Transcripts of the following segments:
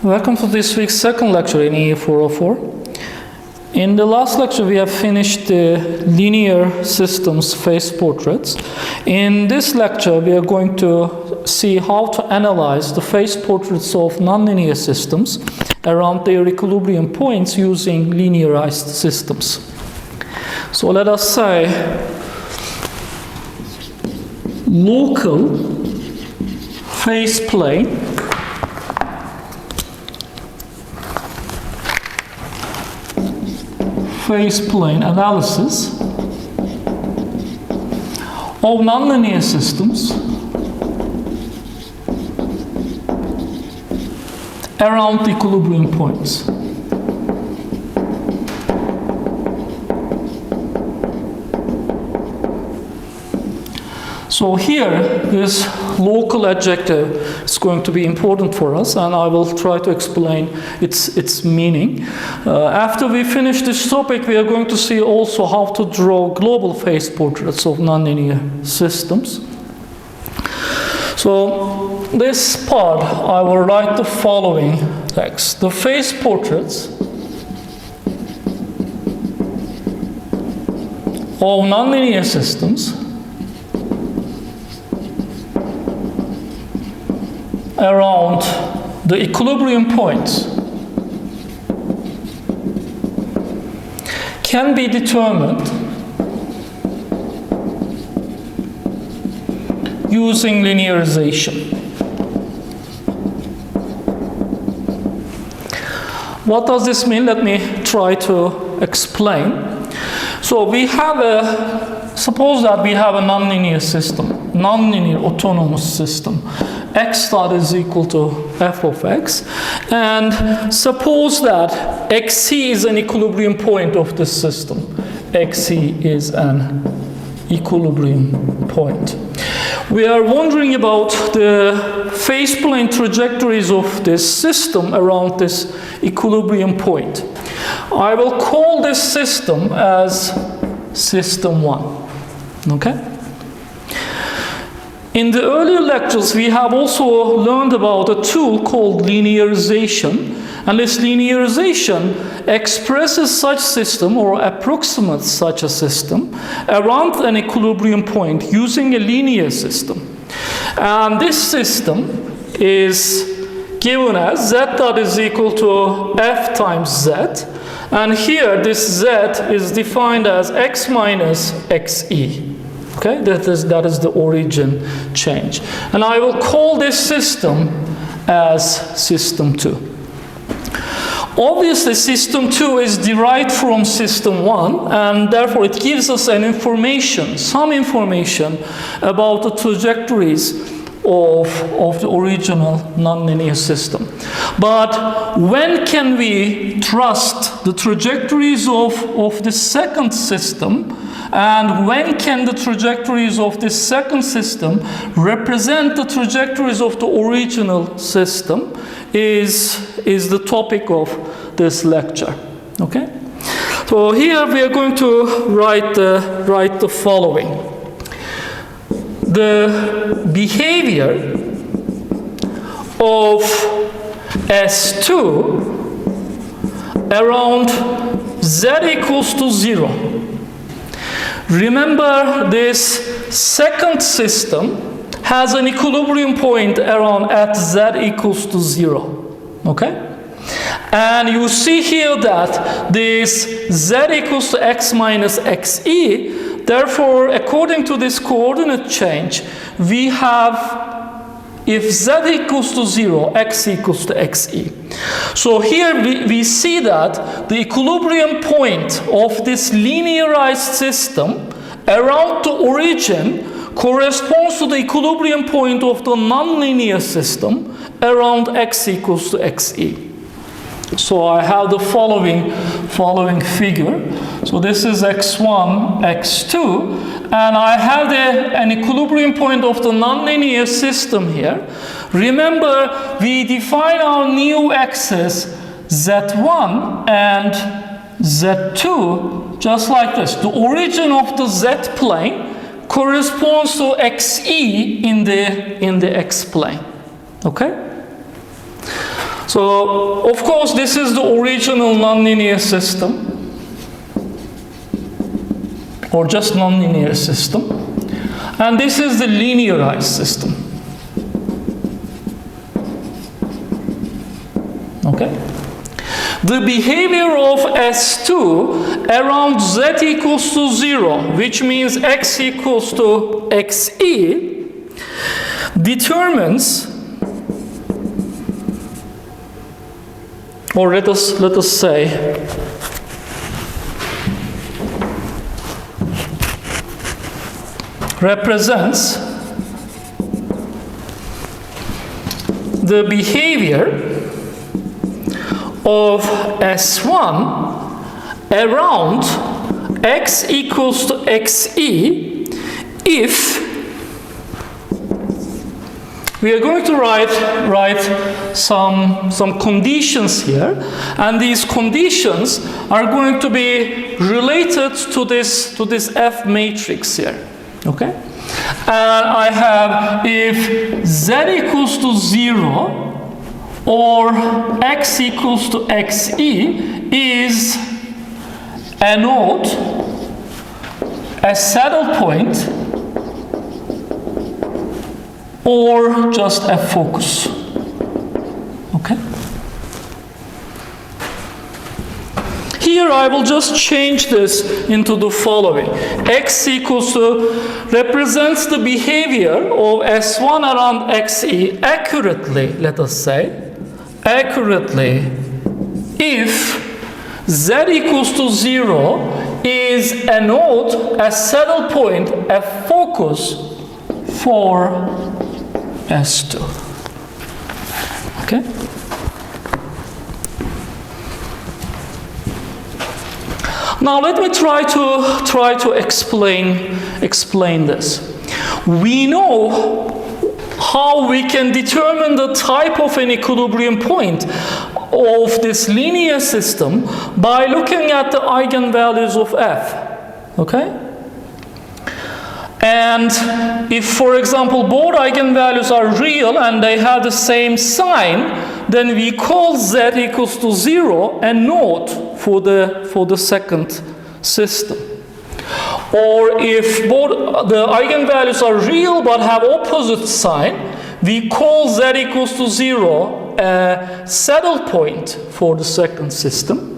Welcome to this week's second lecture in EE404. In the last lecture, we have finished the linear systems phase portraits. In this lecture, we are going to see how to analyze the phase portraits of nonlinear systems around their equilibrium points using linearized systems. So let us say local phase plane analysis of nonlinear systems around the equilibrium points. So here, this local adjective is going to be important for us, and I will try to explain its meaning. After we finish this topic, we are going to see also how to draw global phase portraits of nonlinear systems. So this part, I will write the following text. The phase portraits of nonlinear systems around the equilibrium points can be determined using linearization. What does this mean? Let me try to explain. So we have suppose that we have a nonlinear system, nonlinear autonomous system. X dot is equal to f of x, and suppose that xc is an equilibrium point of this system. xc is an equilibrium point. We are wondering about the phase plane trajectories of this system around this equilibrium point. I will call this system as system 1. Okay? In the earlier lectures, we have also learned about a tool called linearization, and this linearization expresses such system or approximates such a system around an equilibrium point using a linear system. And this system is given as z dot is equal to f times z, and here this z is defined as x minus xe. Okay, that is the origin change. And I will call this system as system 2. Obviously, system 2 is derived from system 1, and therefore it gives us some information about the trajectories of the original nonlinear system. But when can we trust the trajectories of the second system? And when can the trajectories of this second system represent the trajectories of the original system is the topic of this lecture. Okay? So here we are going to write the following. The behavior of S2 around z equals to 0. Remember, this second system has an equilibrium point around at z equals to 0. Okay? And you see here that this z equals to x minus xe. Therefore, according to this coordinate change, we have if z equals to 0, x equals to xe. So here we see that the equilibrium point of this linearized system around the origin corresponds to the equilibrium point of the nonlinear system around x equals to xe. So I have the following figure. So this is x1, x2, and I have an equilibrium point of the nonlinear system here. Remember, we define our new axis z1 and z2 just like this. The origin of the z plane corresponds to xe in the x plane. Okay? So, of course, this is the original nonlinear system, or just nonlinear system, and this is the linearized system. Okay? The behavior of S2 around z equals to 0, which means x equals to xe, determines, or let us say, represents the behavior of S1 around x equals to xe if we are going to write some conditions here, and these conditions are going to be related to this F matrix here. Okay? And I have if z equals to 0 or x equals to xe is a node, a saddle point, or just a focus. Okay? Here I will just change this into the following. X equals to represents the behavior of S1 around xe accurately, let us say, accurately if z equals to 0 is a node, a saddle point, a focus for S2. Okay? Now let me try to explain this. We know how we can determine the type of an equilibrium point of this linear system by looking at the eigenvalues of F. Okay? And if, for example, both eigenvalues are real and they have the same sign, then we call z equals to 0 a node for the second system. Or if both the eigenvalues are real but have opposite sign, we call z equals to 0 a saddle point for the second system.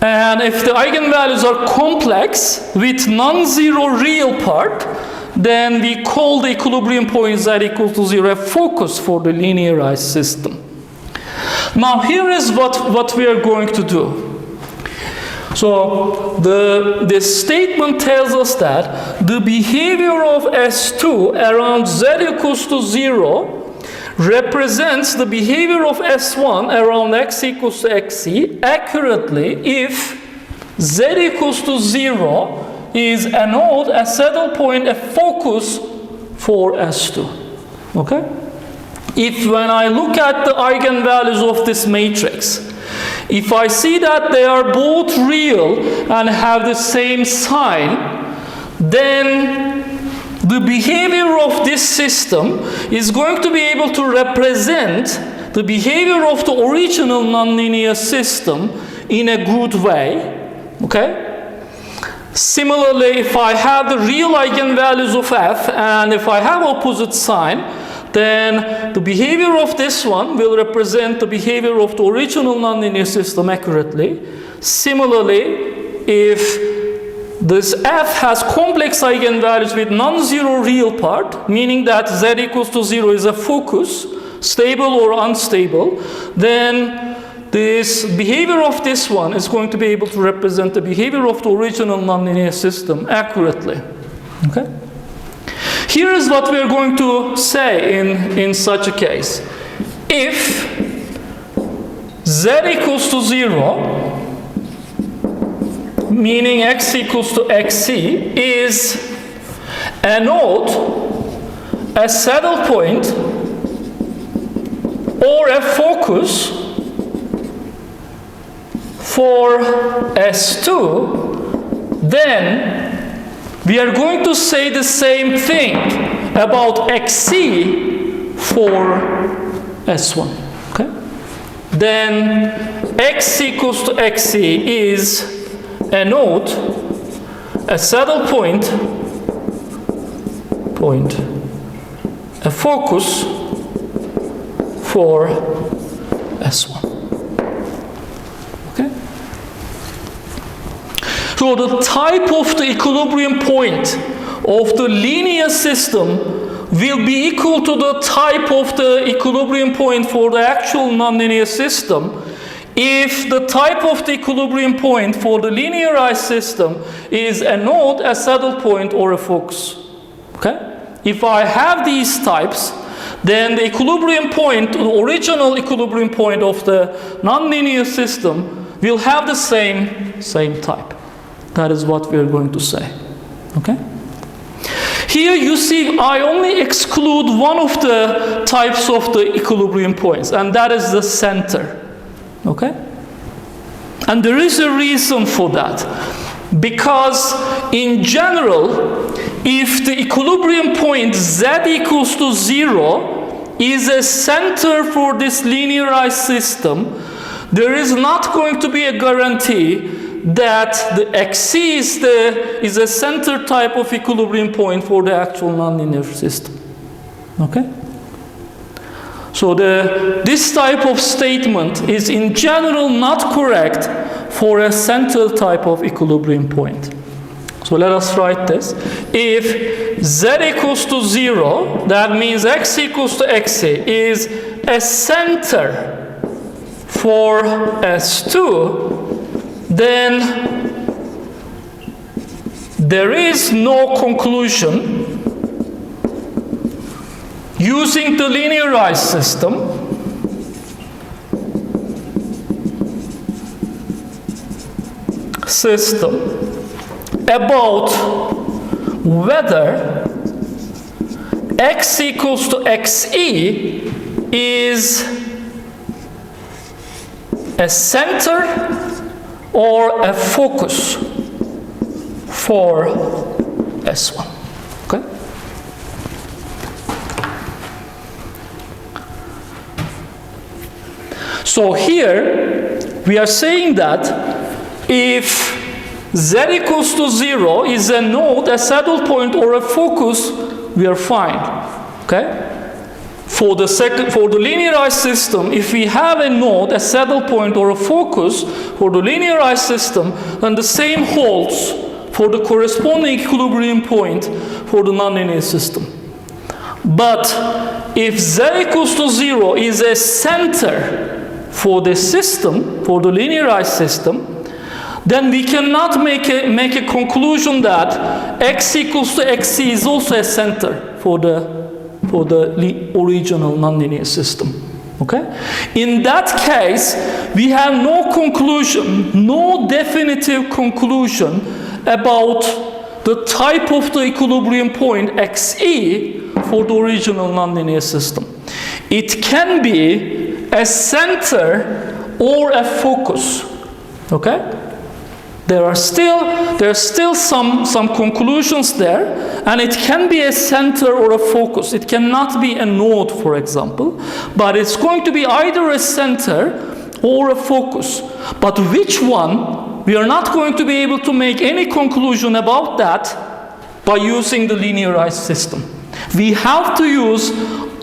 And if the eigenvalues are complex with non-zero real part, then we call the equilibrium point z equals to 0 a focus for the linearized system. Now here is what we are going to do. So this statement tells us that the behavior of S2 around z equals to 0 represents the behavior of S1 around x equals to xe accurately if z equals to 0 is a node, a saddle point, a focus for S2. Okay? If when I look at the eigenvalues of this matrix, if I see that they are both real and have the same sign, then the behavior of this system is going to be able to represent the behavior of the original nonlinear system in a good way. Okay? Similarly, if I have the real eigenvalues of F and if I have opposite sign, then the behavior of this one will represent the behavior of the original nonlinear system accurately. Similarly, if this F has complex eigenvalues with non-zero real part, meaning that z equals to 0 is a focus, stable or unstable, then this behavior of this one is going to be able to represent the behavior of the original nonlinear system accurately. Okay? Here is what we are going to say in such a case. If z equals to 0, meaning x equals to xe, is a node, a saddle point, or a focus for S2, then we are going to say the same thing about xe for S1. Okay? then x equals to xe is a node, a saddle point, a focus for S1. Okay? So the type of the equilibrium point of the linear system will be equal to the type of the equilibrium point for the actual nonlinear system if the type of the equilibrium point for the linearized system is a node, a saddle point, or a focus. Okay? If I have these types, then the equilibrium point, the original equilibrium point of the nonlinear system will have the same type. That is what we are going to say. Okay? Here you see I only exclude one of the types of the equilibrium points, and that is the center. Okay? And there is a reason for that. Because in general, if the equilibrium point z equals to 0 is a center for this linearized system, there is not going to be a guarantee that the xc is a center type of equilibrium point for the actual nonlinear system. Okay? So this type of statement is in general not correct for a center type of equilibrium point. So let us write this. If z equals to 0, that means x equals to xe is a center for S2, then there is no conclusion using the linearized system about whether x equals to xe is a center or a focus for S1. Okay? So here we are saying that if z equals to 0 is a node, a saddle point, or a focus, we are fine. Okay? For the linearized system, if we have a node, a saddle point, or a focus for the linearized system, then the same holds for the corresponding equilibrium point for the nonlinear system. But if z equals to 0 is a center for the system, for the linearized system, then we cannot make a conclusion that x equals to xc is also a center for the original nonlinear system. Okay? In that case, we have no conclusion, no definitive conclusion about the type of the equilibrium point xe for the original nonlinear system. It can be a center or a focus. Okay? There are still some conclusions there, and it can be a center or a focus. It cannot be a node, for example, but it's going to be either a center or a focus. But which one, we are not going to be able to make any conclusion about that by using the linearized system. We have to use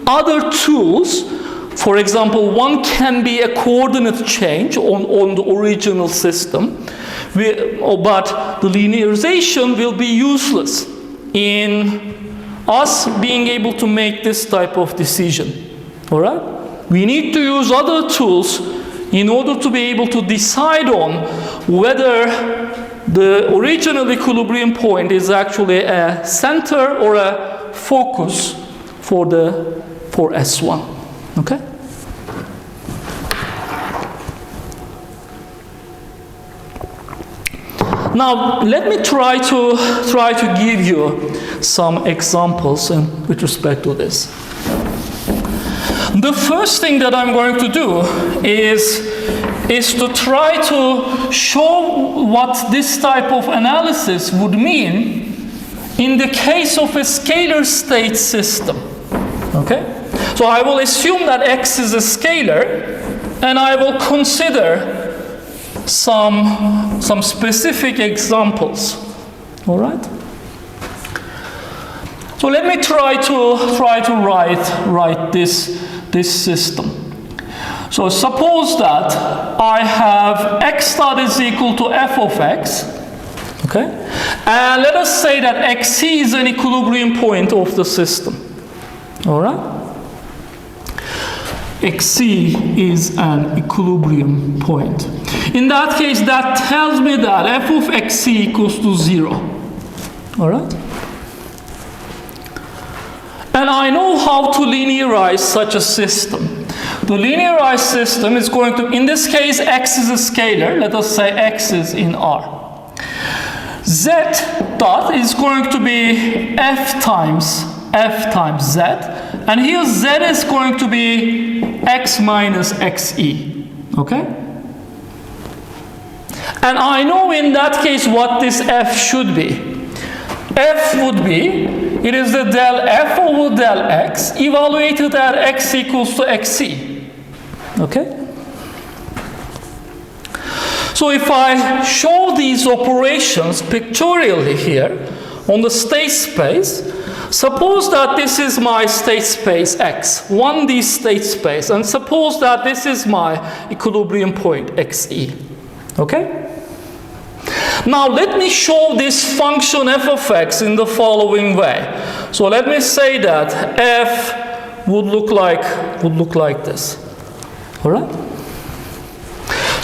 other tools. For example, one can be a coordinate change on the original system. But the linearization will be useless in us being able to make this type of decision. All right? We need to use other tools in order to be able to decide on whether the original equilibrium point is actually a center or a focus for S1. Okay? Now, let me try to give you some examples with respect to this. The first thing that I'm going to do is to try to show what this type of analysis would mean in the case of a scalar state system. Okay? So I will assume that x is a scalar, and I will consider some specific examples. All right? So let me try to write this system. So suppose that I have x dot is equal to f of x, okay? And let us say that xc is an equilibrium point of the system, all right? xc is an equilibrium point. In that case, that tells me that f of xc equals to 0, all right? And I know how to linearize such a system. The linearized system is going to, in this case, x is a scalar. Let us say x is in R. Z dot is going to be f times z. And here z is going to be x minus xe. Okay? And I know in that case what this f should be. F would be, it is the del f over del x evaluated at x equals to xc. Okay? So if I show these operations pictorially here on the state space, suppose that this is my state space x, 1D state space, and suppose that this is my equilibrium point xe. Okay? Now let me show this function f of x in the following way. So let me say that f would look like this. All right?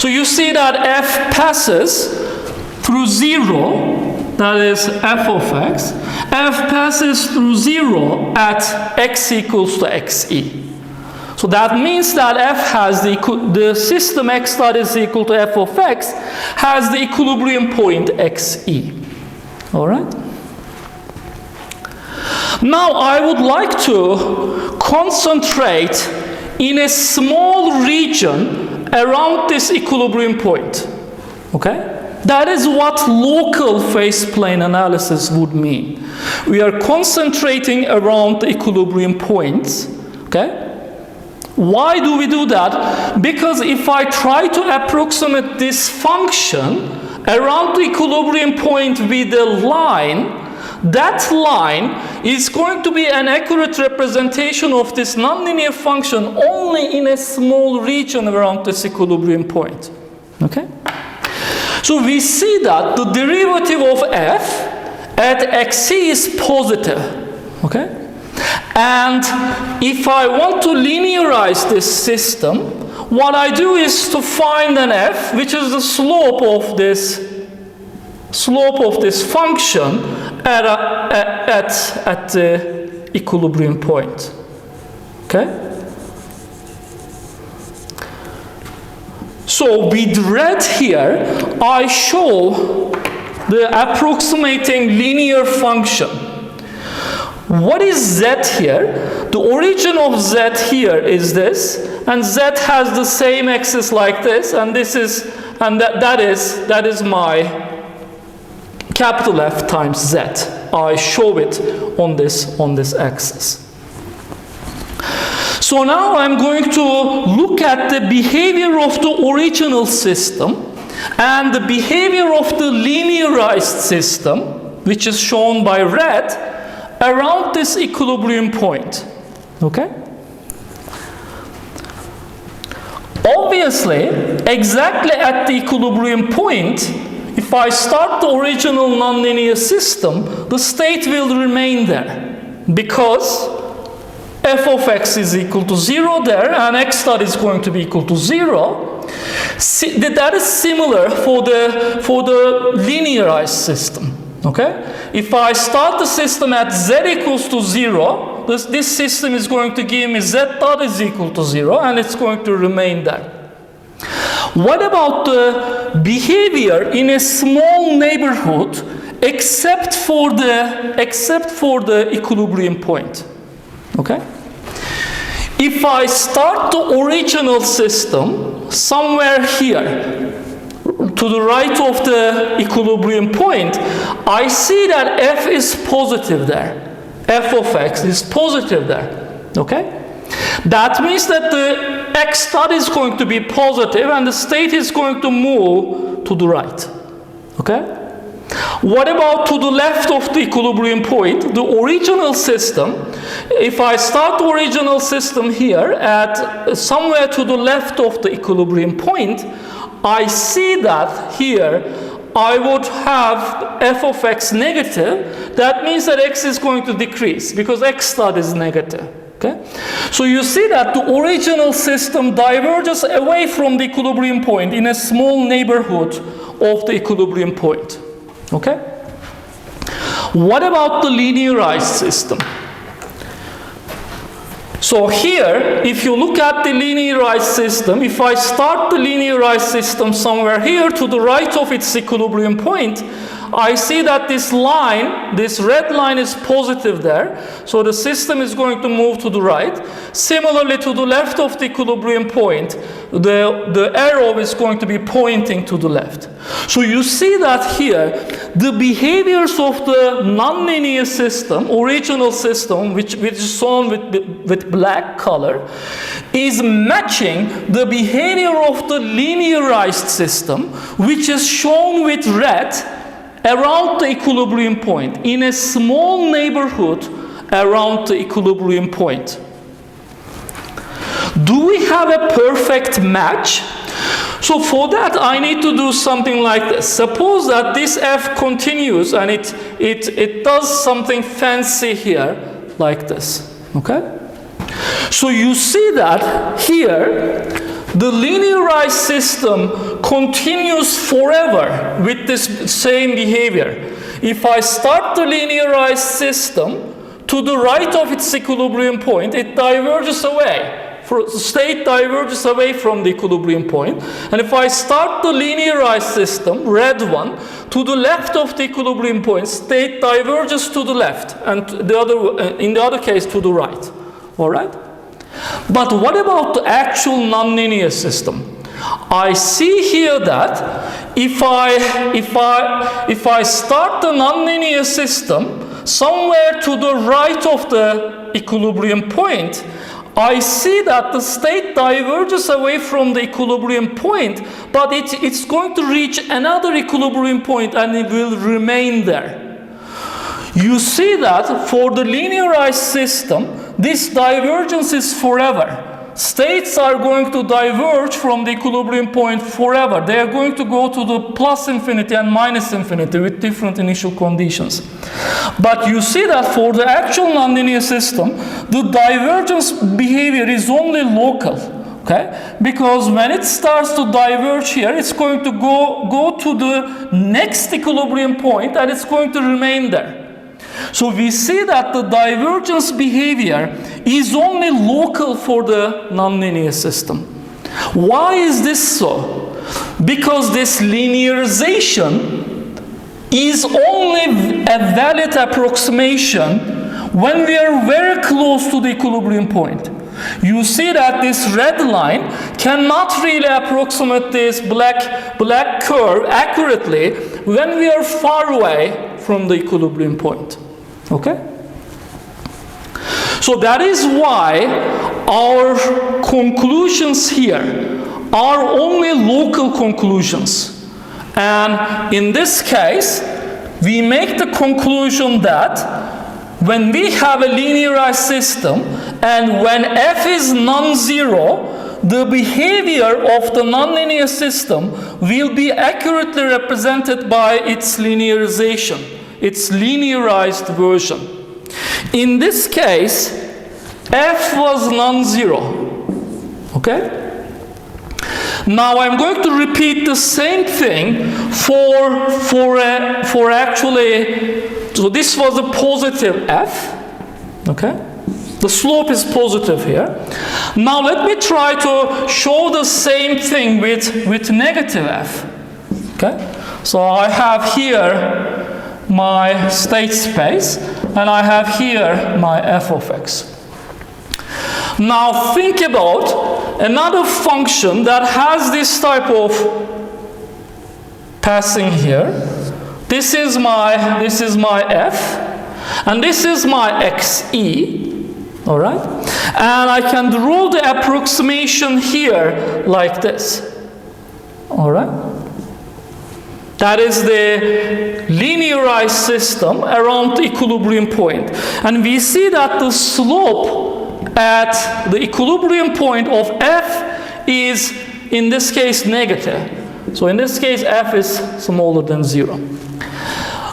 So you see that f passes through 0, that is f of x. F passes through 0 at x equals to xe. So that means that f has the system x dot is equal to f of x has the equilibrium point xe. All right? Now I would like to concentrate in a small region around this equilibrium point. Okay? That is what local phase plane analysis would mean. We are concentrating around the equilibrium points. Okay? Why do we do that? Because if I try to approximate this function around the equilibrium point with a line, that line is going to be an accurate representation of this nonlinear function only in a small region around this equilibrium point. Okay? So we see that the derivative of f at xc is positive. Okay? And if I want to linearize this system, what I do is to find an f, which is the slope of this function at the equilibrium point. Okay? So with red here, I show the approximating linear function. What is z here? The origin of z here is this, and z has the same axis like this, and this is, and that is my capital F times z. I show it on this axis. So now I'm going to look at the behavior of the original system and the behavior of the linearized system, which is shown by red, around this equilibrium point. Okay? Obviously, exactly at the equilibrium point, if I start the original nonlinear system, the state will remain there because f of x is equal to 0 there and x dot is going to be equal to 0. That is similar for the linearized system. Okay? If I start the system at z equals to 0, this system is going to give me z dot is equal to 0 and it's going to remain there. What about the behavior in a small neighborhood except for the equilibrium point? Okay? If I start the original system somewhere here to the right of the equilibrium point, I see that f is positive there. F of x is positive there. Okay? That means that the x star is going to be positive and the state is going to move to the right. Okay? What about to the left of the equilibrium point? The original system, if I start the original system here at somewhere to the left of the equilibrium point, I see that here I would have f of x negative. That means that x is going to decrease because x star is negative. Okay? So you see that the original system diverges away from the equilibrium point in a small neighborhood of the equilibrium point. Okay? What about the linearized system? So here, if you look at the linearized system, if I start the linearized system somewhere here to the right of its equilibrium point, I see that this line, this red line is positive there. So the system is going to move to the right. Similarly, to the left of the equilibrium point, the arrow is going to be pointing to the left. So you see that here, the behaviors of the nonlinear system, original system, which is shown with black color, is matching the behavior of the linearized system, which is shown with red, around the equilibrium point, in a small neighborhood around the equilibrium point. Do we have a perfect match? So for that, I need to do something like this. Suppose that this f continues and it does something fancy here, like this. Okay? So you see that here, the linearized system continues forever with this same behavior. If I start the linearized system to the right of its equilibrium point, it diverges away. The state diverges away from the equilibrium point. And if I start the linearized system, red one, to the left of the equilibrium point, state diverges to the left, and in the other case to the right. All right? But what about the actual nonlinear system? I see here that if I start the nonlinear system somewhere to the right of the equilibrium point, I see that the state diverges away from the equilibrium point, but it's going to reach another equilibrium point and it will remain there. You see that for the linearized system, this divergence is forever. States are going to diverge from the equilibrium point forever. They are going to go to the plus infinity and minus infinity with different initial conditions. But you see that for the actual nonlinear system, the divergence behavior is only local. Okay? Because when it starts to diverge here, it's going to go to the next equilibrium point and it's going to remain there. So we see that the divergence behavior is only local for the nonlinear system. Why is this so? Because this linearization is only a valid approximation when we are very close to the equilibrium point. You see that this red line cannot really approximate this black curve accurately when we are far away from the equilibrium point. Okay? So that is why our conclusions here are only local conclusions. And in this case, we make the conclusion that when we have a linearized system and when f is non-zero, the behavior of the nonlinear system will be accurately represented by its linearization, its linearized version. In this case, f was non-zero. Okay? Now I'm going to repeat the same thing for actually, so this was a positive f. Okay? The slope is positive here. Now let me try to show the same thing with negative f. Okay? So I have here my state space, and I have here my f of x. Now think about another function that has this type of passing here. This is my f, and this is my xe. All right? And I can draw the approximation here like this. All right? That is the linearized system around the equilibrium point. And we see that the slope at the equilibrium point of f is, in this case, negative. So in this case, f is smaller than 0.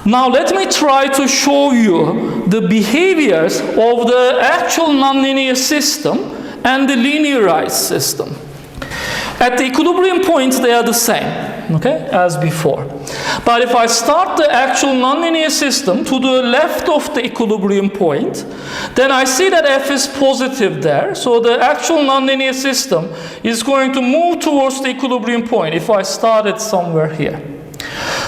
Now let me try to show you the behaviors of the actual nonlinear system and the linearized system. At the equilibrium points, they are the same, okay, as before. But if I start the actual nonlinear system to the left of the equilibrium point, then I see that f is positive there. So the actual nonlinear system is going to move towards the equilibrium point if I start it somewhere here.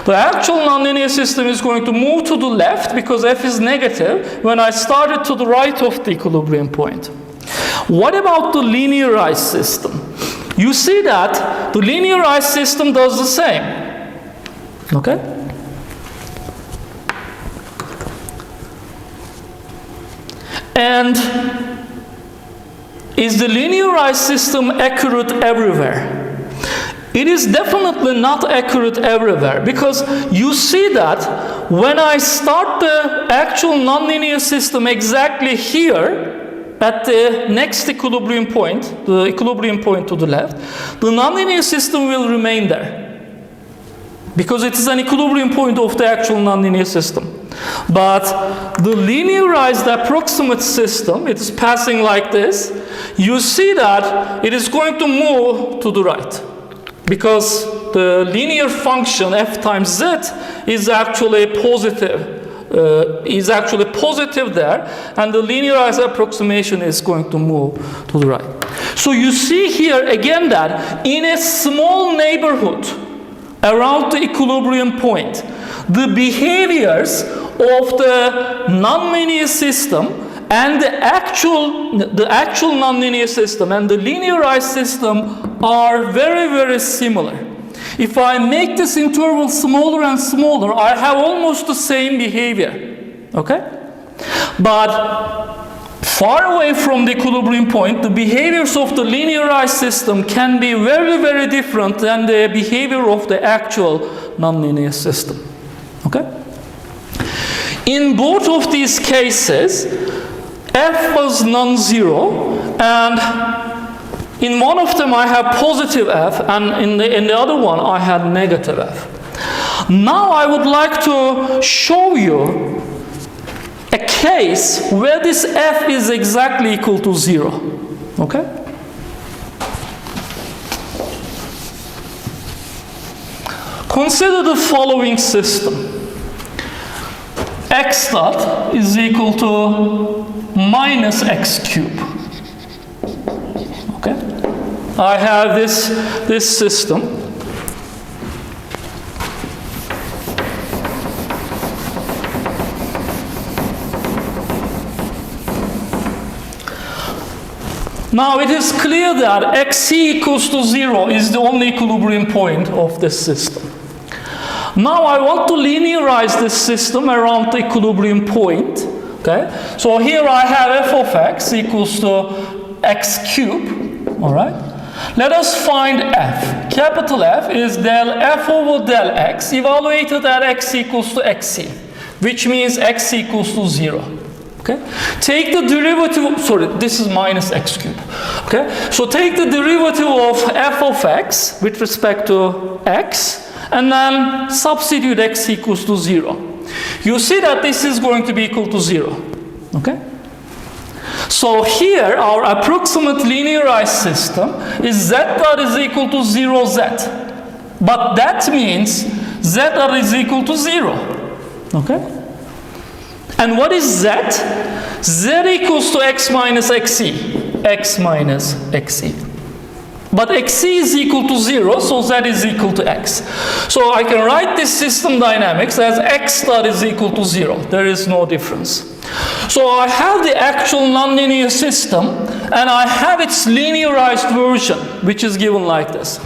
The actual nonlinear system is going to move to the left because f is negative when I start it to the right of the equilibrium point. What about the linearized system? You see that the linearized system does the same. Okay? And is the linearized system accurate everywhere? It is definitely not accurate everywhere, because you see that when I start the actual nonlinear system exactly here at the next equilibrium point, the equilibrium point to the left, the nonlinear system will remain there, because it is an equilibrium point of the actual nonlinear system. But the linearized approximate system, it is passing like this, you see that it is going to move to the right, because the linear function f times z is actually positive. There, and the linearized approximation is going to move to the right. So you see here again that in a small neighborhood around the equilibrium point, the behaviors of the nonlinear system and the actual nonlinear system and the linearized system are very, very similar. If I make this interval smaller and smaller, I have almost the same behavior, okay? But far away from the equilibrium point, the behaviors of the linearized system can be very, very different than the behavior of the actual nonlinear system, okay? In both of these cases, f was non-zero, and in one of them I have positive f, and in the other one I had negative f. Now I would like to show you a case where this f is exactly equal to 0. Okay? Consider the following system. X dot is equal to minus x cubed. Okay? I have this system. Now it is clear that xc equals to 0 is the only equilibrium point of this system. Now I want to linearize this system around the equilibrium point. Okay? So here I have f of x equals to x cubed. All right? Let us find f. Capital F is del f over del x evaluated at x equals to xc, which means x equals to 0. Okay? Take the derivative, sorry, this is minus x cubed. Okay? So take the derivative of f of x with respect to x, and then substitute x equals to 0. You see that this is going to be equal to 0. Okay? So here our approximate linearized system is z dot is equal to 0z. But that means z dot is equal to 0. Okay? And what is z? Z equals to x minus xc. X minus xc. But xc is equal to 0, so z is equal to x. So I can write this system dynamics as x dot is equal to 0. There is no difference. So I have the actual nonlinear system, and I have its linearized version, which is given like this.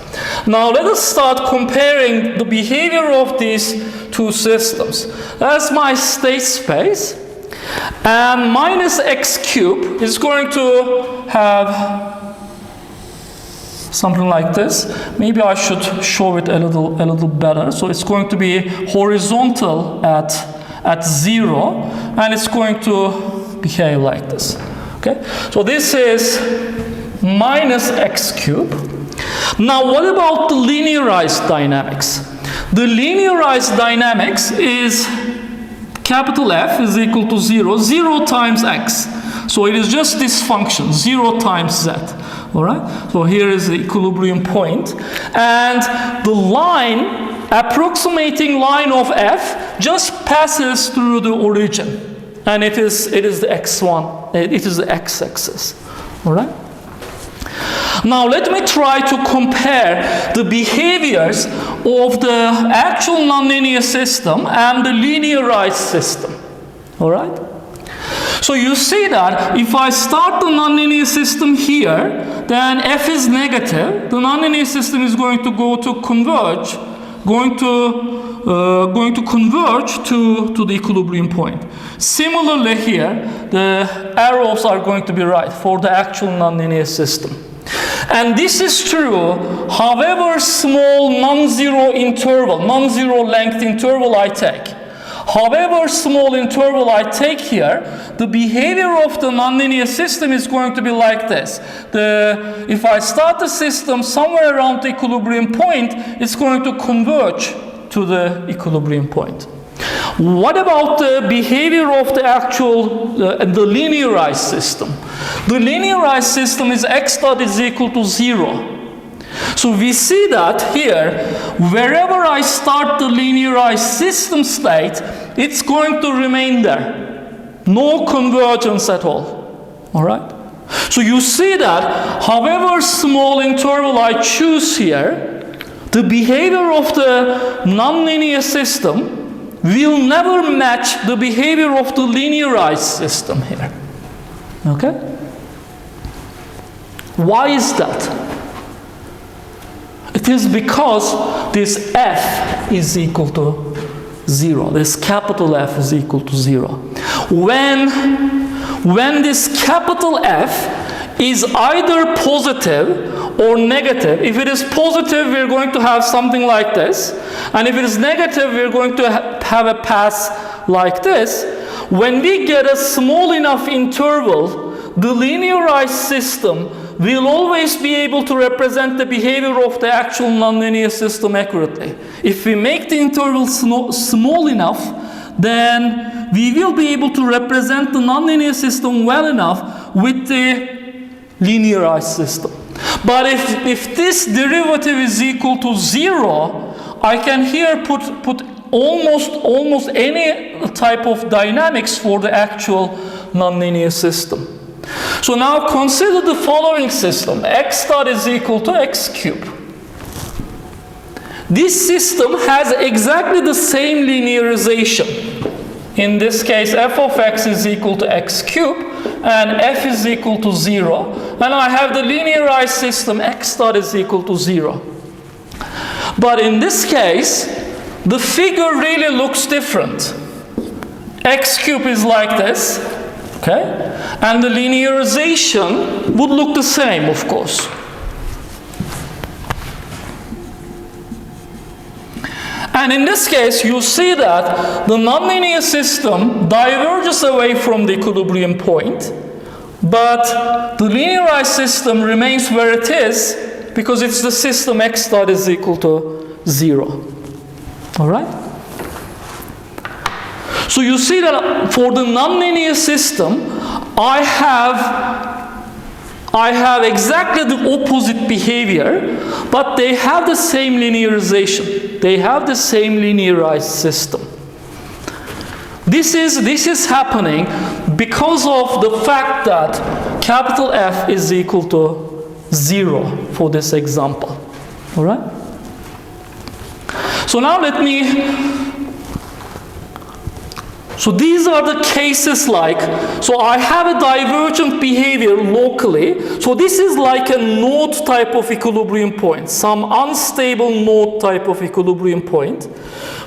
Now let us start comparing the behavior of these two systems. That's my state space. And minus x cubed is going to have something like this. Maybe I should show it a little better. So it's going to be horizontal at 0, and it's going to behave like this. Okay? So this is minus x cubed. Now what about the linearized dynamics? The linearized dynamics is capital F is equal to 0, 0 times x. So it is just this function, 0 times z. All right? So here is the equilibrium point. And the line, approximating line of F, just passes through the origin. And it is the x1, it is the x-axis. All right? Now let me try to compare the behaviors of the actual nonlinear system and the linearized system. All right? So you see that if I start the nonlinear system here, then F is negative. The nonlinear system is going to go to converge, going to converge to the equilibrium point. Similarly here, the arrows are going to be right for the actual nonlinear system. And this is true however small non-zero interval, non-zero length interval I take. However small interval I take here, the behavior of the nonlinear system is going to be like this. If I start the system somewhere around the equilibrium point, it's going to converge to the equilibrium point. What about the behavior of the actual, the linearized system? The linearized system is x dot is equal to 0. So we see that here, wherever I start the linearized system state, it's going to remain there. No convergence at all. All right? So you see that however small interval I choose here, the behavior of the nonlinear system will never match the behavior of the linearized system here. Okay? Why is that? It is because this F is equal to 0. This capital F is equal to 0. When this capital F is either positive or negative, if it is positive, we're going to have something like this. And if it is negative, we're going to have a path like this. When we get a small enough interval, the linearized system will always be able to represent the behavior of the actual nonlinear system accurately. If we make the interval small enough, then we will be able to represent the nonlinear system well enough with the linearized system. But if this derivative is equal to 0, I can here put almost any type of dynamics for the actual nonlinear system. So now consider the following system. X dot is equal to x cubed. This system has exactly the same linearization. In this case, f of x is equal to x cubed, and f is equal to 0. And I have the linearized system, x dot is equal to 0. But in this case, the figure really looks different. X cubed is like this, okay? And the linearization would look the same, of course. And in this case, you see that the nonlinear system diverges away from the equilibrium point, but the linearized system remains where it is because it's the system x dot is equal to 0. All right? So you see that for the nonlinear system, I have exactly the opposite behavior, but they have the same linearization. They have the same linearized system. This is happening because of the fact that capital F is equal to 0 for this example. All right? So now let me So these are the cases like, so I have a divergent behavior locally. So this is like a node type of equilibrium point, some unstable node type of equilibrium point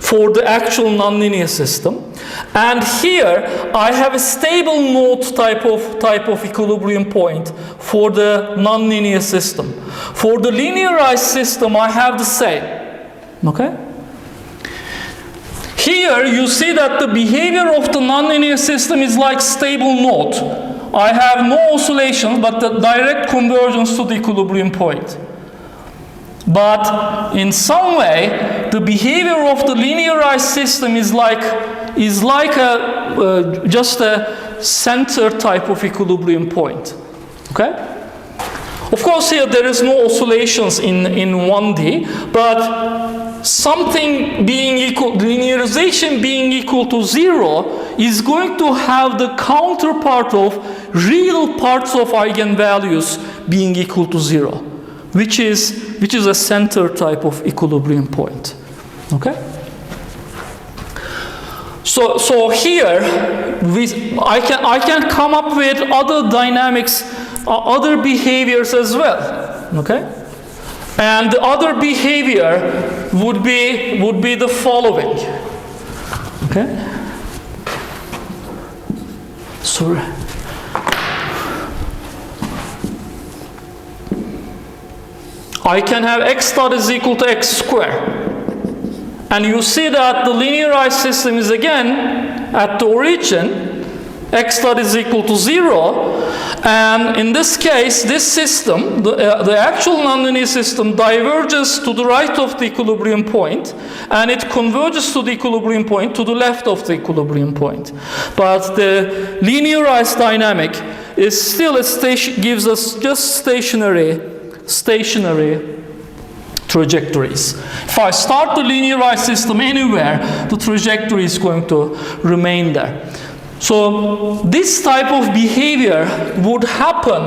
for the actual nonlinear system. And here I have a stable node type of equilibrium point for the nonlinear system. For the linearized system, I have the same. Okay? Here you see that the behavior of the nonlinear system is like stable node. I have no oscillations but the direct convergence to the equilibrium point. But in some way, the behavior of the linearized system is like just a center type of equilibrium point. Okay? Of course, here there is no oscillations in 1D, but something being equal, linearization being equal to 0 is going to have the counterpart of real parts of eigenvalues being equal to 0, which is a center type of equilibrium point. Okay? So here I can come up with other dynamics, other behaviors as well. Okay? And the other behavior would be the following. Okay? Sorry. I can have x dot is equal to x squared. And you see that the linearized system is again at the origin, x dot is equal to 0. And in this case, this system, the actual nonlinear system, diverges to the right of the equilibrium point, and it converges to the equilibrium point to the left of the equilibrium point. But the linearized dynamic is still gives us just stationary trajectories. If I start the linearized system anywhere, the trajectory is going to remain there. So this type of behavior would happen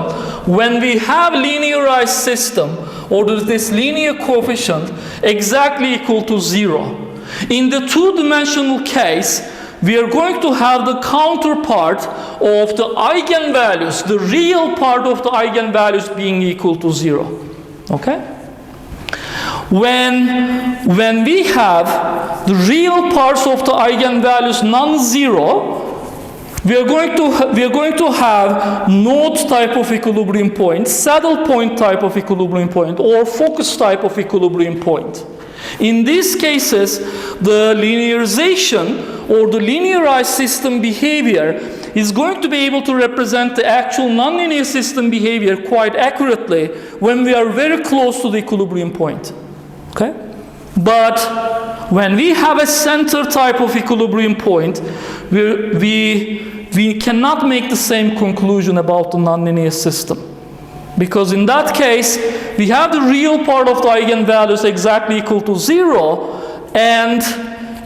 when we have linearized system or this linear coefficient exactly equal to 0. In the two-dimensional case, we are going to have the counterpart of the eigenvalues, the real part of the eigenvalues being equal to 0. Okay? When we have the real parts of the eigenvalues non-zero, we are going to have node type of equilibrium point, saddle point type of equilibrium point, or focus type of equilibrium point. In these cases, the linearization or the linearized system behavior is going to be able to represent the actual nonlinear system behavior quite accurately when we are very close to the equilibrium point. Okay? But when we have a center type of equilibrium point, we cannot make the same conclusion about the nonlinear system. Because in that case, we have the real part of the eigenvalues exactly equal to 0, and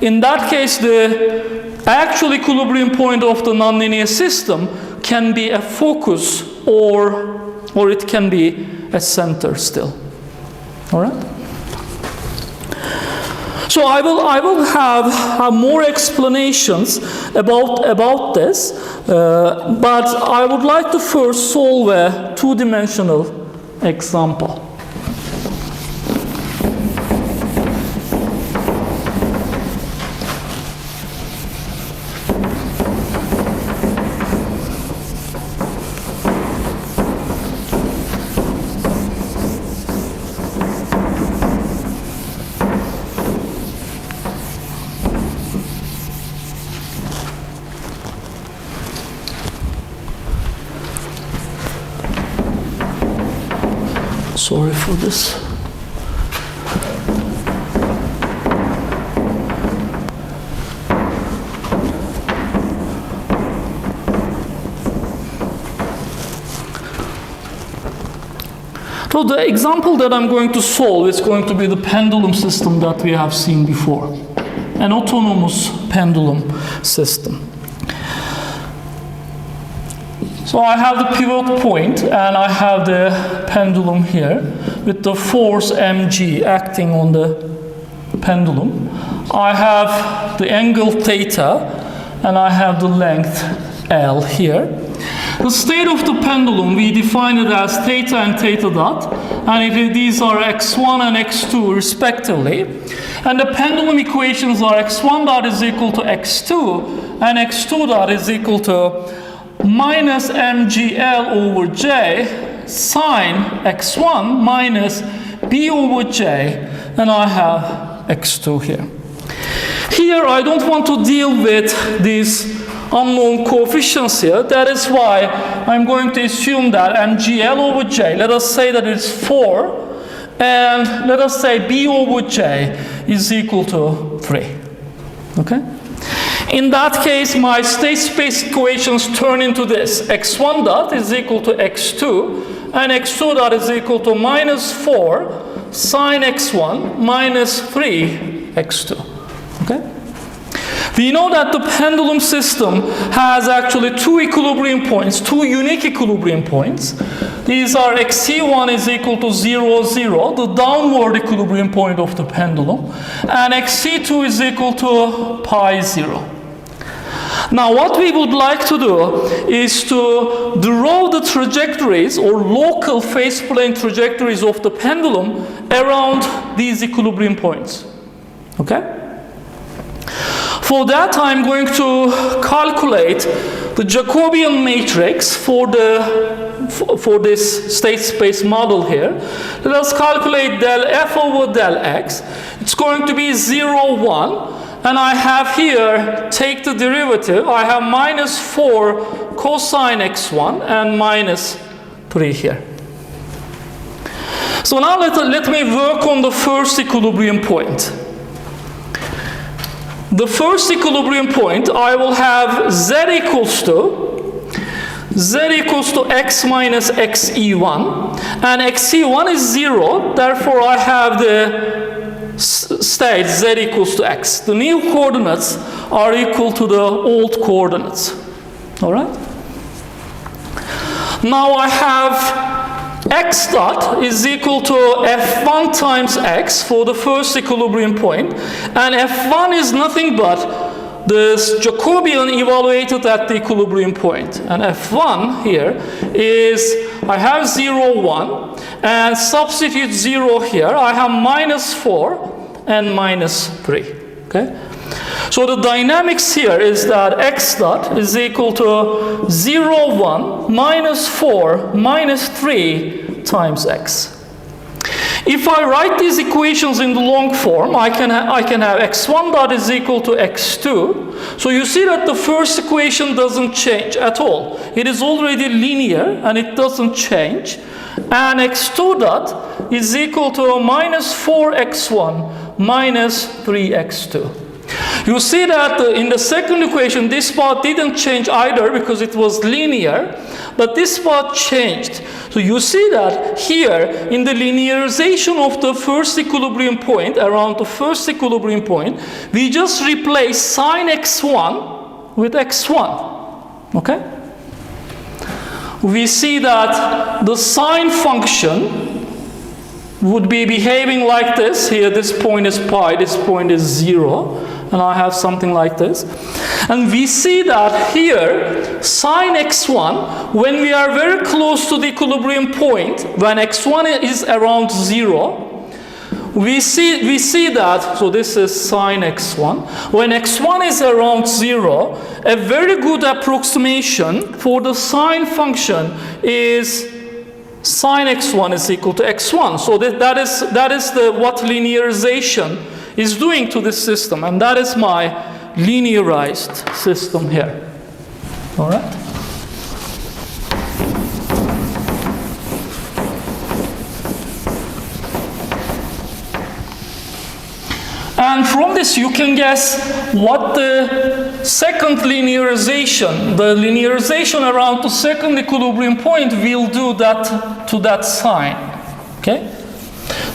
in that case, the actual equilibrium point of the nonlinear system can be a focus or it can be a center still. All right? So I will have more explanations about this, but I would like to first solve a two-dimensional example. Sorry for this. So the example that I'm going to solve is going to be the pendulum system that we have seen before, an autonomous pendulum system. So I have the pivot point and I have the pendulum here with the force mg acting on the pendulum. I have the angle theta and I have the length L here. The state of the pendulum, we define it as theta and theta dot, and these are x1 and x2 respectively. And the pendulum equations are x1 dot is equal to x2, and x2 dot is equal to minus mgl over j sine x1 minus b over j, and I have x2 here. Here I don't want to deal with these unknown coefficients here. That is why I'm going to assume that mgl over j, let us say that it's 4, and let us say b over j is equal to 3. Okay? In that case, my state space equations turn into this. x1 dot is equal to x2, and x2 dot is equal to minus 4 sine x1 minus 3 x2. Okay? We know that the pendulum system has actually two equilibrium points, two unique equilibrium points. These are xc1 is equal to 0, 0, the downward equilibrium point of the pendulum, and xc2 is equal to pi 0. Now what we would like to do is to draw the trajectories or local phase plane trajectories of the pendulum around these equilibrium points. Okay? For that, I'm going to calculate the Jacobian matrix for this state space model here. Let us calculate del f over del x. It's going to be 0, 1. And I have here, take the derivative, I have minus 4 cosine x1 and minus 3 here. So now let me work on the first equilibrium point. The first equilibrium point, I will have z equals to x minus xe1, and xe1 is 0, therefore I have the state z equals to x. The new coordinates are equal to the old coordinates. All right? Now I have x dot is equal to f1 times x for the first equilibrium point, and f1 is nothing but the Jacobian evaluated at the equilibrium point. And f1 here is, I have 0, 1, and substitute 0 here, I have minus 4 and minus 3. Okay? So the dynamics here is that x dot is equal to 0, 1, minus 4, minus 3 times x. If I write these equations in the long form, I can have x1 dot is equal to x2. So you see that the first equation doesn't change at all. It is already linear and it doesn't change. And x2 dot is equal to minus 4x1 minus 3x2. You see that in the second equation, this part didn't change either because it was linear, but this part changed. So you see that here in the linearization of the first equilibrium point, around the first equilibrium point, we just replace sine x1 with x1. Okay? We see that the sine function would be behaving like this. Here this point is pi, this point is 0. And I have something like this. And we see that here, sine x1, when we are very close to the equilibrium point, when x1 is around 0, we see that, so this is sine x1. When x1 is around 0, a very good approximation for the sine function is sine x1 is equal to x1. So that is what linearization is doing to this system, and that is my linearized system here. All right? And from this you can guess what the second linearization, the linearization around the second equilibrium point will do that to that sine. Okay?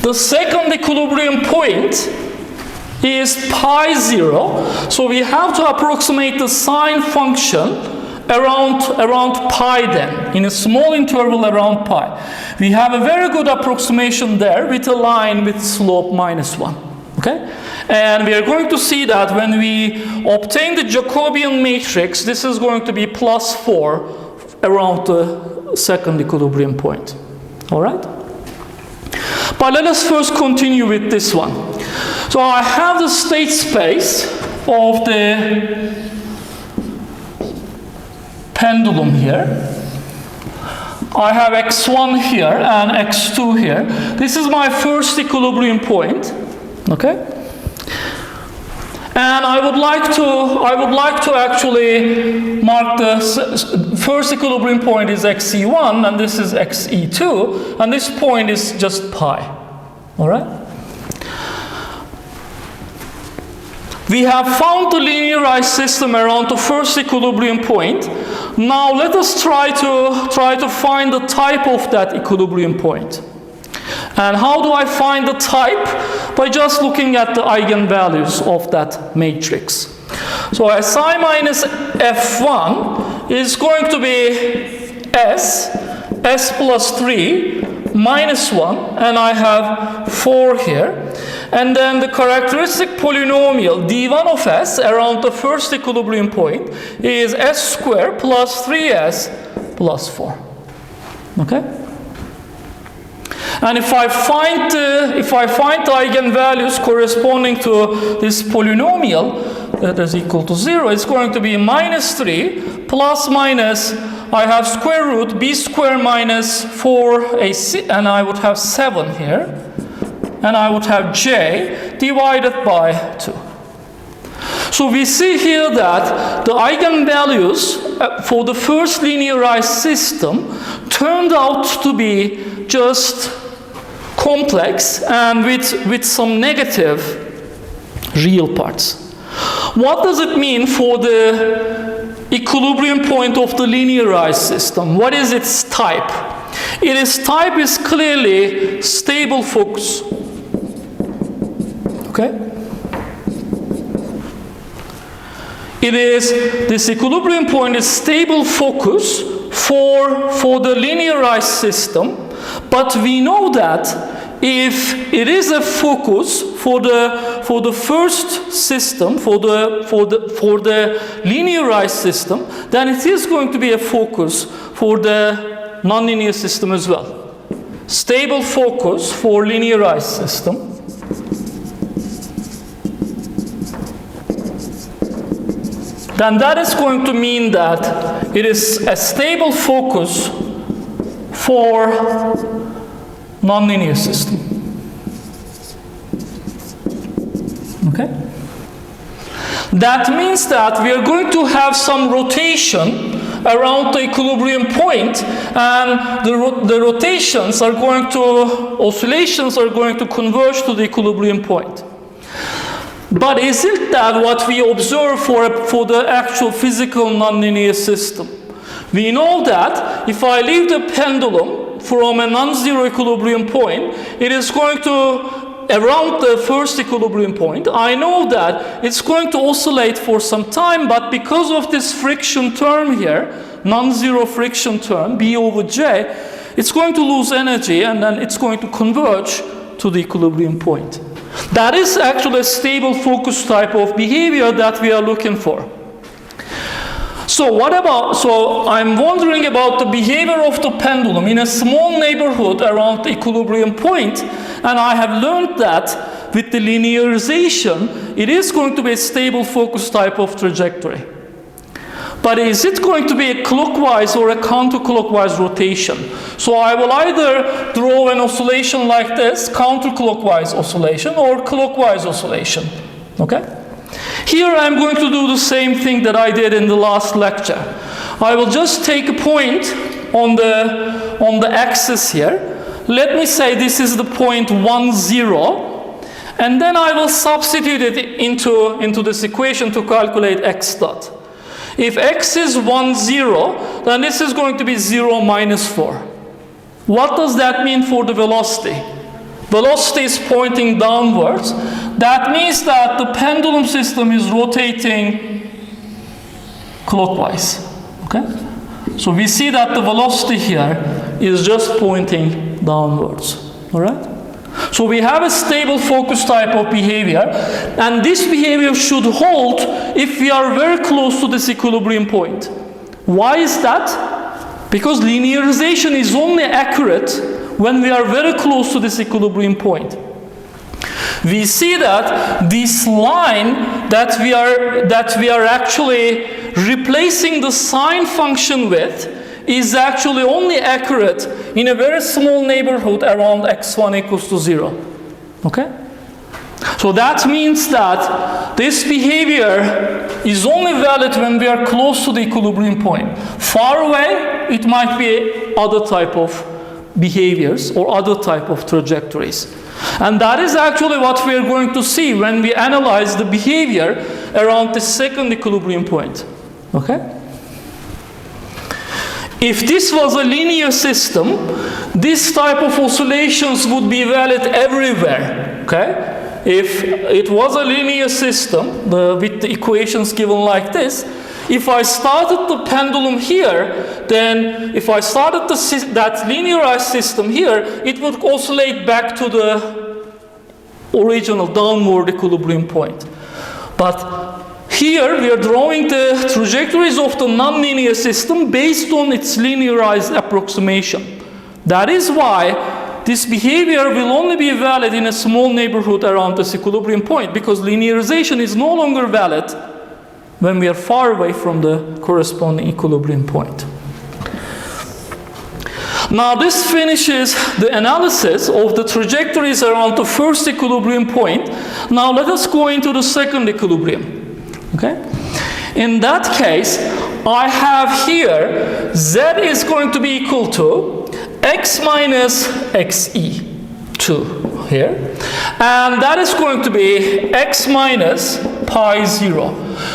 The second equilibrium point is pi 0, so we have to approximate the sine function around pi then, in a small interval around pi. We have a very good approximation there with a line with slope minus 1. Okay? And we are going to see that when we obtain the Jacobian matrix, this is going to be plus 4 around the second equilibrium point. All right? But let us first continue with this one. So I have the state space of the pendulum here. I have x1 here and x2 here. This is my first equilibrium point. Okay? And I would like to actually mark the first equilibrium point is xe1 and this is xe2 and this point is just pi. All right? We have found the linearized system around the first equilibrium point. Now let us try to find the type of that equilibrium point. And how do I find the type? By just looking at the eigenvalues of that matrix. So Si minus F1 is going to be S plus 3, minus 1, and I have 4 here. And then the characteristic polynomial d1 of S around the first equilibrium point is S squared plus 3S plus 4. Okay? And if I find the eigenvalues corresponding to this polynomial that is equal to 0, it's going to be minus 3 plus minus, I have square root b squared minus 4ac, and I would have 7 here. And I would have j divided by 2. So we see here that the eigenvalues for the first linearized system turned out to be just complex and with some negative real parts. What does it mean for the equilibrium point of the linearized system? What is its type? Its type is clearly stable focus. Okay? This equilibrium point is stable focus for the linearized system, but we know that if it is a focus for the first system, for the linearized system, then it is going to be a focus for the nonlinear system as well. Stable focus for linearized system. Then that is going to mean that it is a stable focus for nonlinear system. Okay? That means that we are going to have some rotation around the equilibrium point, and the rotations are going to, oscillations are going to converge to the equilibrium point. But is it that what we observe for the actual physical nonlinear system? We know that if I leave the pendulum from a non-zero equilibrium point, it is going to, around the first equilibrium point, I know that it's going to oscillate for some time, but because of this friction term here, non-zero friction term, B over J, it's going to lose energy and then it's going to converge to the equilibrium point. That is actually a stable focus type of behavior that we are looking for. So I'm wondering about the behavior of the pendulum in a small neighborhood around the equilibrium point, and I have learned that with the linearization, it is going to be a stable focus type of trajectory. But is it going to be a clockwise or a counterclockwise rotation? So I will either draw an oscillation like this, counterclockwise oscillation, or clockwise oscillation. Okay? Here I'm going to do the same thing that I did in the last lecture. I will just take a point on the axis here. Let me say this is the point 1, 0. And then I will substitute it into this equation to calculate x dot. If x is 1, 0, then this is going to be 0 minus 4. What does that mean for the velocity? Velocity is pointing downwards. That means that the pendulum system is rotating clockwise. Okay? So we see that the velocity here is just pointing downwards. All right? So we have a stable focus type of behavior, and this behavior should hold if we are very close to this equilibrium point. Why is that? Because linearization is only accurate when we are very close to this equilibrium point. We see that this line that we are actually replacing the sine function with is actually only accurate in a very small neighborhood around x1 equals to 0. Okay? So that means that this behavior is only valid when we are close to the equilibrium point. Far away, it might be other type of behaviors or other type of trajectories. And that is actually what we are going to see when we analyze the behavior around the second equilibrium point. Okay? If this was a linear system, this type of oscillations would be valid everywhere. Okay? If it was a linear system, with the equations given like this, if I started the pendulum here, then if I started that linearized system here, it would oscillate back to the original downward equilibrium point. But here we are drawing the trajectories of the nonlinear system based on its linearized approximation. That is why this behavior will only be valid in a small neighborhood around this equilibrium point, because linearization is no longer valid when we are far away from the corresponding equilibrium point. Now this finishes the analysis of the trajectories around the first equilibrium point. Now let us go into the second equilibrium. Okay? In that case, I have here z is going to be equal to x minus xe2 here, and that is going to be x minus pi 0.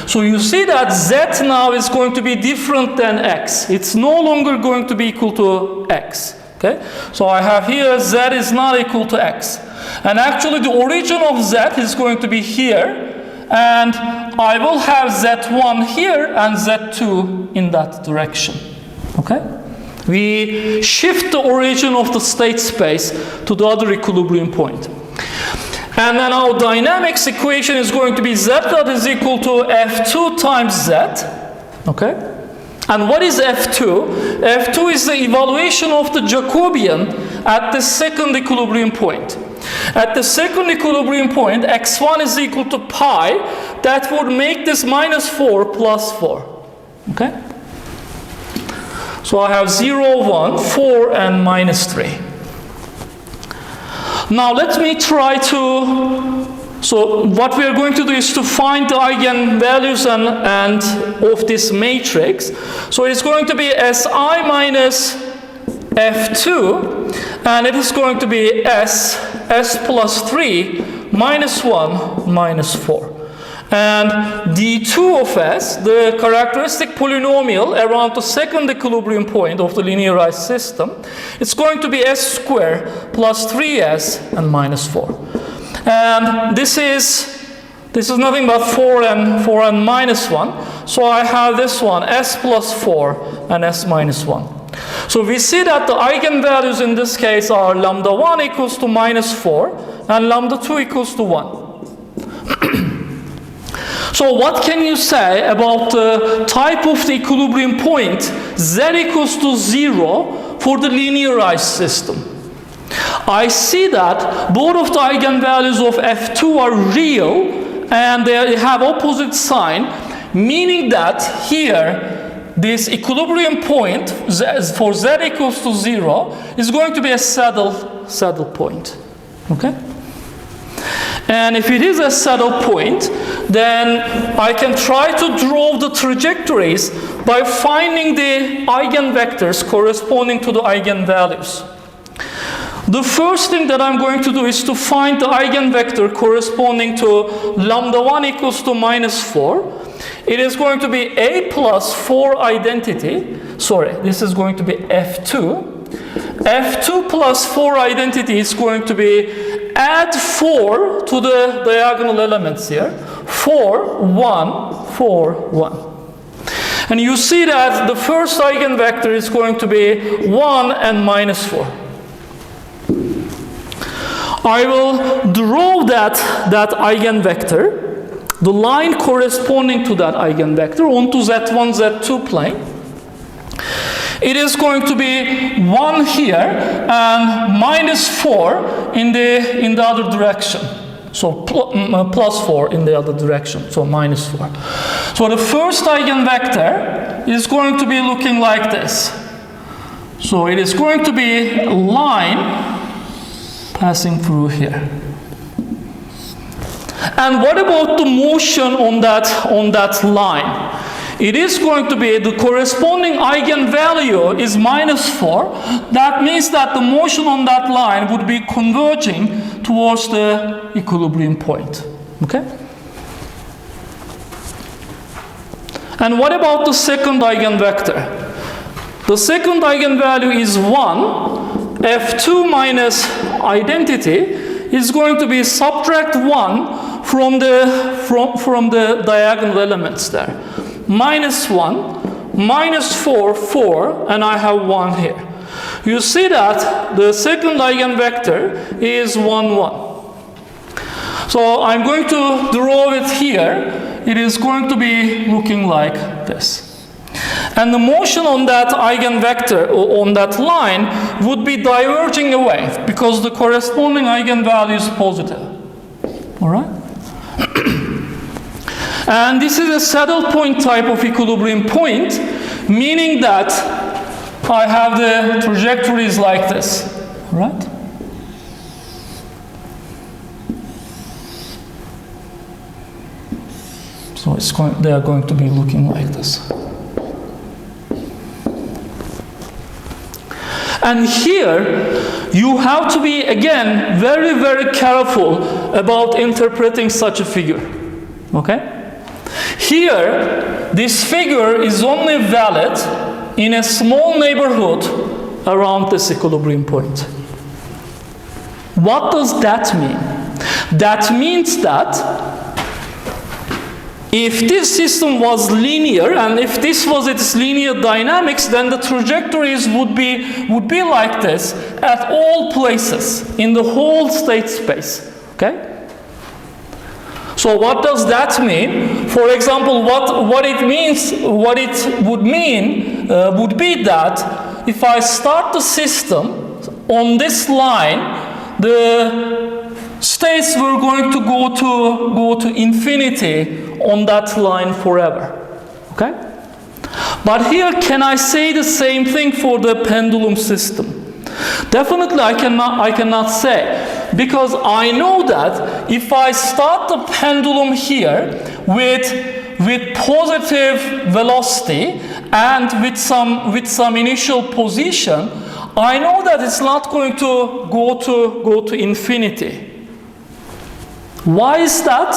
So you see that z now is going to be different than x. It's no longer going to be equal to x. Okay? So I have here z is not equal to x. And actually the origin of z is going to be here, and I will have z1 here and z2 in that direction. Okay? We shift the origin of the state space to the other equilibrium point. And then our dynamics equation is going to be z that is equal to f2 times z. Okay? And what is f2? F2 is the evaluation of the Jacobian at the second equilibrium point. At the second equilibrium point, x1 is equal to pi. That would make this minus 4 plus 4. Okay? So I have 0, 1, 4, and minus 3. Now let me try to, so what we are going to do is to find the eigenvalues and of this matrix. So it's going to be Si minus F2, and it is going to be S plus 3, minus 1, minus 4. And d2 of s, the characteristic polynomial around the second equilibrium point of the linearized system, it's going to be s squared plus 3s and minus 4. And this is nothing but 4 and minus 1. So I have this one, s plus 4 and s minus 1. So we see that the eigenvalues in this case are lambda 1 equals to minus 4 and lambda 2 equals to 1. So what can you say about the type of the equilibrium point z equals to 0 for the linearized system? I see that both of the eigenvalues of F2 are real and they have opposite sign, meaning that here this equilibrium point for z equals to 0 is going to be a saddle point. Okay? And if it is a saddle point, then I can try to draw the trajectories by finding the eigenvectors corresponding to the eigenvalues. The first thing that I'm going to do is to find the eigenvector corresponding to lambda 1 equals to minus 4. It is going to be a plus 4 identity. Sorry, this is going to be F2. F2 plus 4 identity is going to be add 4 to the diagonal elements here. 4, 1, 4, 1. And you see that the first eigenvector is going to be 1 and minus 4. I will draw that eigenvector, the line corresponding to that eigenvector, onto Z1, Z2 plane. It is going to be 1 here and minus 4 in the other direction. So plus 4 in the other direction, so minus 4. So the first eigenvector is going to be looking like this. So it is going to be a line passing through here. And what about the motion on that line? It is going to be the corresponding eigenvalue is minus 4. That means that the motion on that line would be converging towards the equilibrium point. Okay? And what about the second eigenvector? The second eigenvalue is 1. F2 minus identity is going to be subtract 1 from the diagonal elements there. Minus 1, minus 4, 4, and I have 1 here. You see that the second eigenvector is 1, 1. So I'm going to draw it here. It is going to be looking like this. And the motion on that eigenvector, on that line, would be diverging away because the corresponding eigenvalue is positive. All right? And this is a saddle point type of equilibrium point, meaning that I have the trajectories like this. All right? So they are going to be looking like this. And here, you have to be, again, very, very careful about interpreting such a figure. Okay? Here, this figure is only valid in a small neighborhood around this equilibrium point. What does that mean? That means that if this system was linear, and if this was its linear dynamics, then the trajectories would be like this at all places in the whole state space. Okay? So what does that mean? For example, what it would mean would be that if I start the system on this line, the states were going to go to infinity on that line forever. Okay? But here, can I say the same thing for the pendulum system? Definitely I cannot say, because I know that if I start the pendulum here with positive velocity and with some initial position, I know that it's not going to go to infinity. Why is that?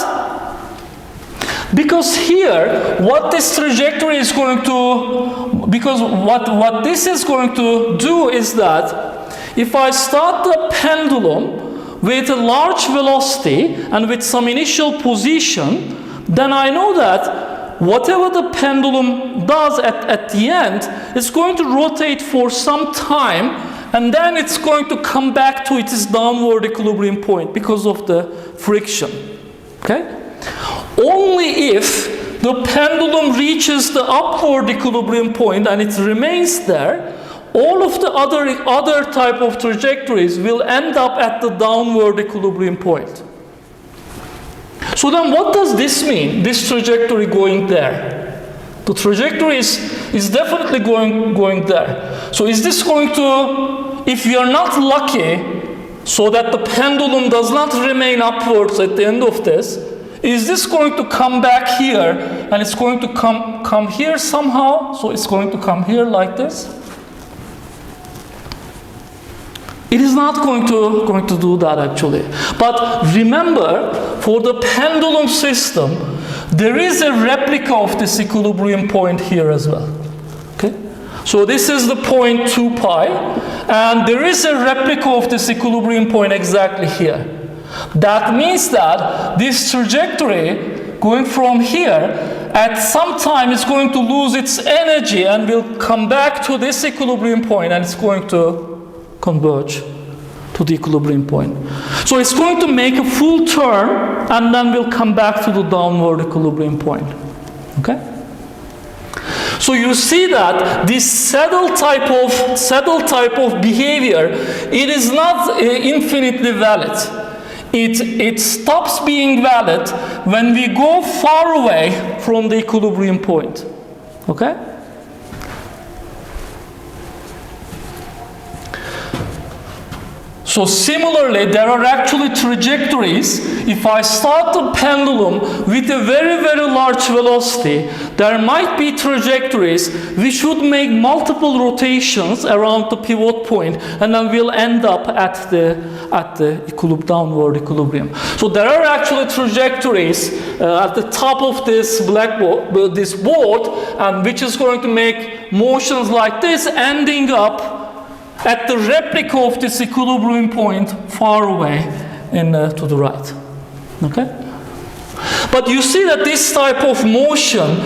Because here, what this trajectory is going to, because what this is going to do is that if I start the pendulum with a large velocity and with some initial position, then I know that whatever the pendulum does at the end, it's going to rotate for some time, and then it's going to come back to its downward equilibrium point because of the friction. Okay? Only if the pendulum reaches the upward equilibrium point and it remains there, all of the other type of trajectories will end up at the downward equilibrium point. So then what does this mean, this trajectory going there? The trajectory is definitely going there. So is this going to, if we are not lucky, so that the pendulum does not remain upwards at the end of this, is this going to come back here and it's going to come here somehow? So it's going to come here like this? It is not going to do that actually. But remember, for the pendulum system, there is a replica of this equilibrium point here as well. Okay? So this is the point 2 pi, and there is a replica of this equilibrium point exactly here. That means that this trajectory going from here at some time is going to lose its energy and will come back to this equilibrium point, and it's going to converge to the equilibrium point. So it's going to make a full turn and then we'll come back to the downward equilibrium point. Okay? So you see that this saddle type of behavior, it is not infinitely valid. It stops being valid when we go far away from the equilibrium point. Okay? So similarly, there are actually trajectories. If I start the pendulum with a very, very large velocity, there might be trajectories which would make multiple rotations around the pivot point, and then we'll end up at the downward equilibrium. So there are actually trajectories at the top of this board, and which is going to make motions like this, ending up at the replica of this equilibrium point far away to the right. Okay? But you see that this type of motion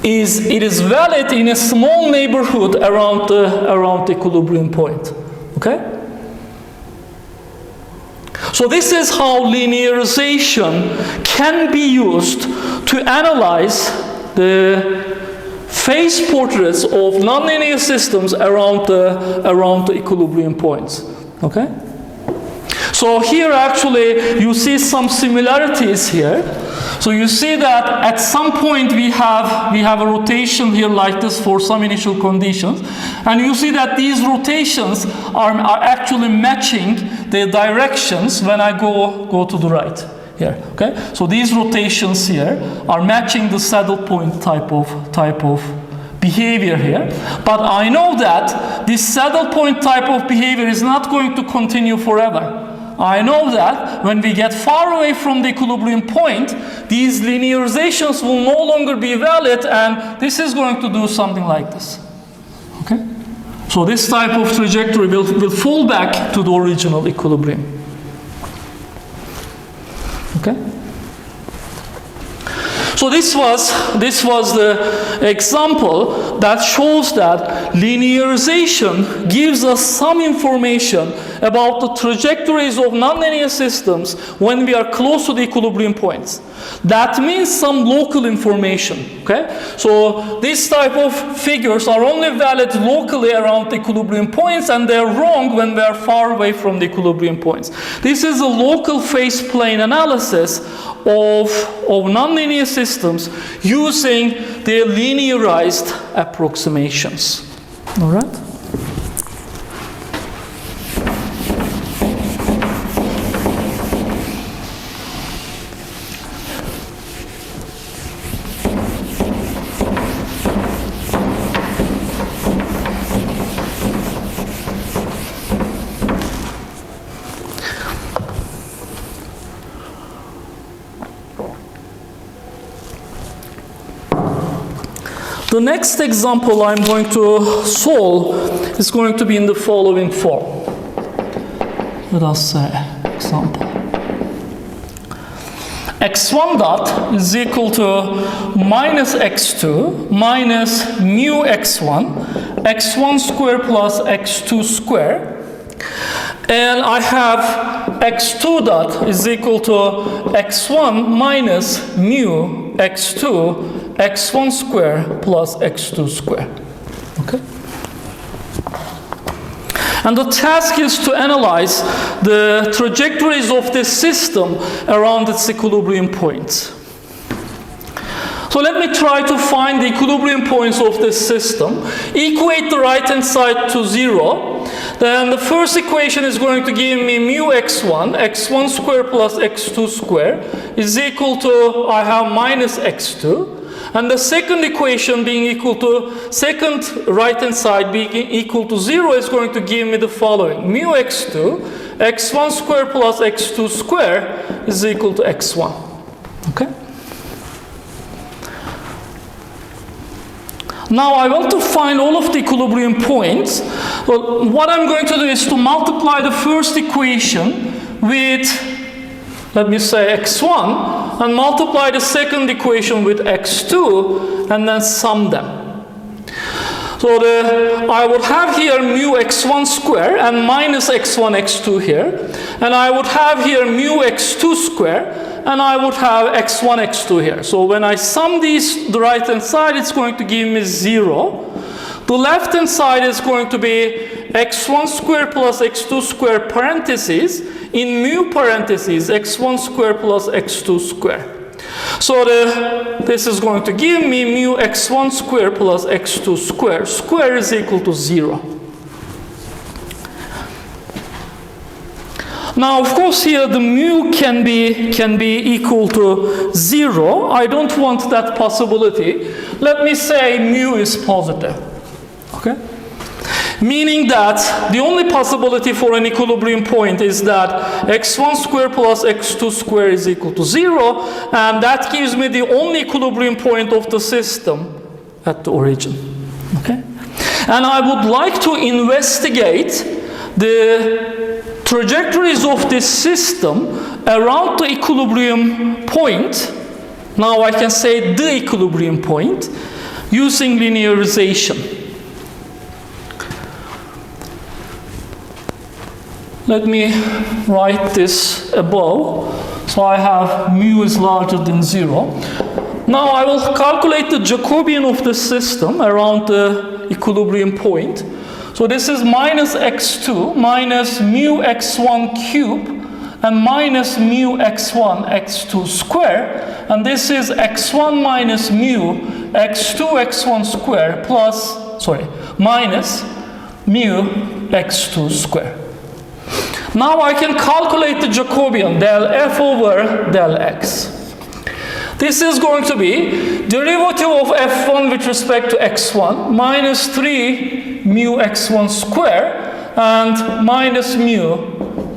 is valid in a small neighborhood around the equilibrium point. Okay? So this is how linearization can be used to analyze the phase portraits of nonlinear systems around the equilibrium points. Okay? So here actually you see some similarities here. So you see that at some point we have a rotation here like this for some initial conditions, and you see that these rotations are actually matching the directions when I go to the right here. Okay? So these rotations here are matching the saddle point type of behavior here. But I know that this saddle point type of behavior is not going to continue forever. I know that when we get far away from the equilibrium point, these linearizations will no longer be valid, and this is going to do something like this. Okay? So this type of trajectory will fall back to the original equilibrium. Okay? So this was the example that shows that linearization gives us some information about the trajectories of nonlinear systems when we are close to the equilibrium points. That means some local information. Okay? So this type of figures are only valid locally around the equilibrium points, and they're wrong when we are far away from the equilibrium points. This is a local phase plane analysis of nonlinear systems using their linearized approximations. All right? The next example I'm going to solve is going to be in the following form. Let us say example. x1 dot is equal to minus x2 minus mu x1 square plus x2 square. And I have x2 dot is equal to x1 minus mu x1 square plus x2 square. Okay? And the task is to analyze the trajectories of this system around its equilibrium points. So let me try to find the equilibrium points of this system. Equate the right-hand side to 0. Then the first equation is going to give me mu x1 square plus x2 square is equal to, I have minus x2. And the second equation being equal to, second right-hand side being equal to 0 is going to give me the following. Mu x1 square plus x2 square is equal to x1. Okay? Now I want to find all of the equilibrium points. Well, what I'm going to do is to multiply the first equation with, let me say, x1, and multiply the second equation with x2, and then sum them. So I would have here mu x1 square and minus x1 x2 here, and I would have here mu x2 square and I would have x1 x2 here. So when I sum these, the right hand side, it's going to give me 0. The left hand side is going to be x1 square plus x2 square parentheses in mu parentheses x1 square plus x2 square. So this is going to give me mu x1 square plus x2 square. Square is equal to 0. Now, of course, here the mu can be equal to 0. I don't want that possibility. Let me say mu is positive. Okay? Meaning that the only possibility for an equilibrium point is that x1 square plus x2 square is equal to 0, and that gives me the only equilibrium point of the system at the origin. Okay? And I would like to investigate the trajectories of this system around the equilibrium point. Now I can say the equilibrium point using linearization. Let me write this above. So I have mu is larger than 0. Now I will calculate the Jacobian of the system around the equilibrium point. So this is minus x2 minus mu x1 cube and minus mu x1 x2 square. And this is x1 minus mu x2 x1 square minus mu x2 square. Now I can calculate the Jacobian del f over del x. This is going to be derivative of f1 with respect to x1 minus 3 mu x1 square and minus mu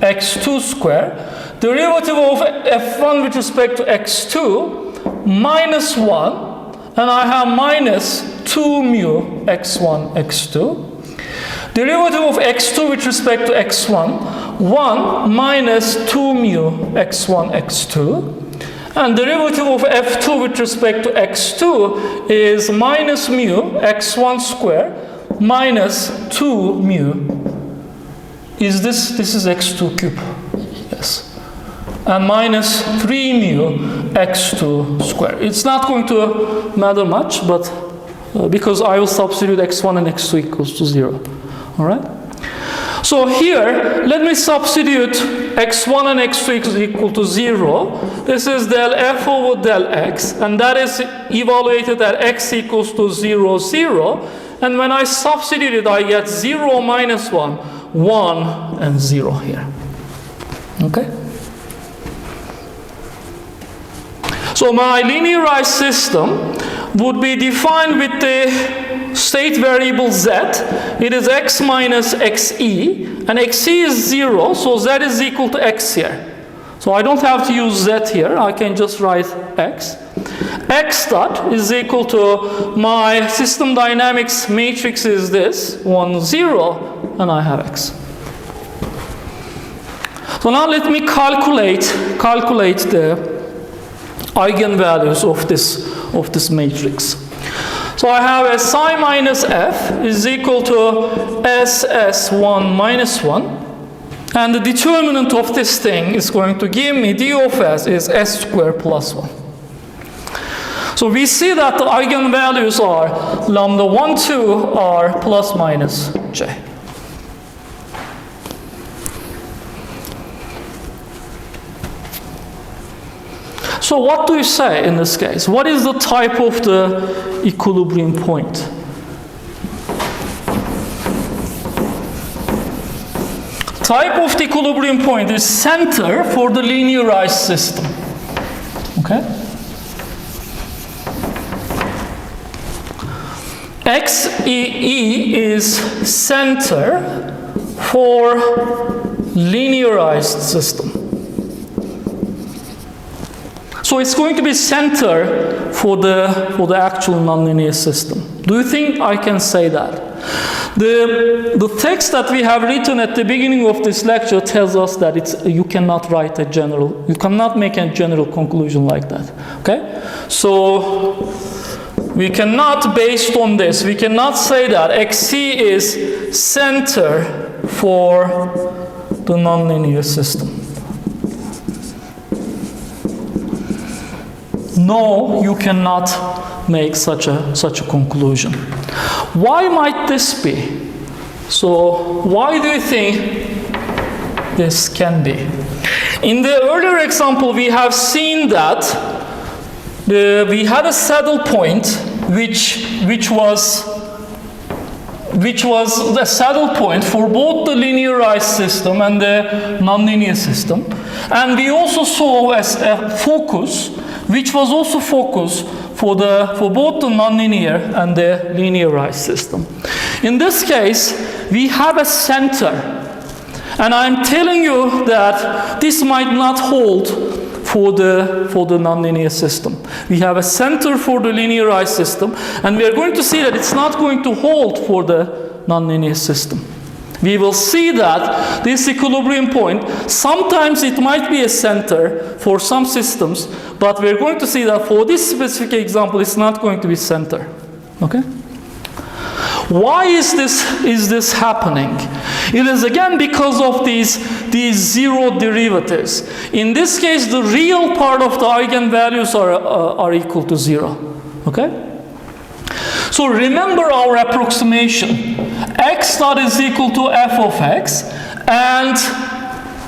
x2 square. Derivative of f1 with respect to x2 minus 1, and I have minus 2 mu x1 x2. Derivative of x2 with respect to x1, 1 minus 2 mu x1 x2. And derivative of f2 with respect to x2 is minus mu x1 square minus 2 mu. This is x2 cube. Yes. And minus 3 mu x2 square. It's not going to matter much, but because I will substitute x1 and x2 equals to 0. All right? So here, let me substitute x1 and x2 is equal to 0. This is del f over del x, and that is evaluated at x equals to 0, 0. And when I substitute it, I get 0 minus 1, 1 and 0 here. Okay? So my linearized system would be defined with the state variable z. It is x minus xe, and xe is 0, so z is equal to x here. So I don't have to use z here, I can just write x. X dot is equal to my system dynamics matrix is this, 1, 0, and I have x. So now let me calculate the eigenvalues of this matrix. So I have a psi minus f is equal to ss1 minus 1. And the determinant of this thing is going to give me d of s is s squared plus 1. So we see that the eigenvalues are lambda 1, 2 are plus minus j. So what do you say in this case? What is the type of the equilibrium point? Type of the equilibrium point is center for the linearized system. Okay? XEE is center for linearized system. So it's going to be center for the actual nonlinear system. Do you think I can say that? The text that we have written at the beginning of this lecture tells us that you cannot make a general conclusion like that. Okay? So we cannot, based on this, we cannot say that XC is center for the nonlinear system. No, you cannot make such a conclusion. Why might this be? So why do you think this can be? In the earlier example, we have seen that we had a saddle point which was the saddle point for both the linearized system and the nonlinear system. And we also saw as a focus, which was also focus for both the nonlinear and the linearized system. In this case, we have a center. And I'm telling you that this might not hold for the nonlinear system. We have a center for the linearized system, and we are going to see that it's not going to hold for the nonlinear system. We will see that this equilibrium point, sometimes it might be a center for some systems, but we're going to see that for this specific example, it's not going to be center. Okay? Why is this happening? It is again because of these zero derivatives. In this case, the real part of the eigenvalues are equal to 0. Okay? So remember our approximation. X dot is equal to f of x, and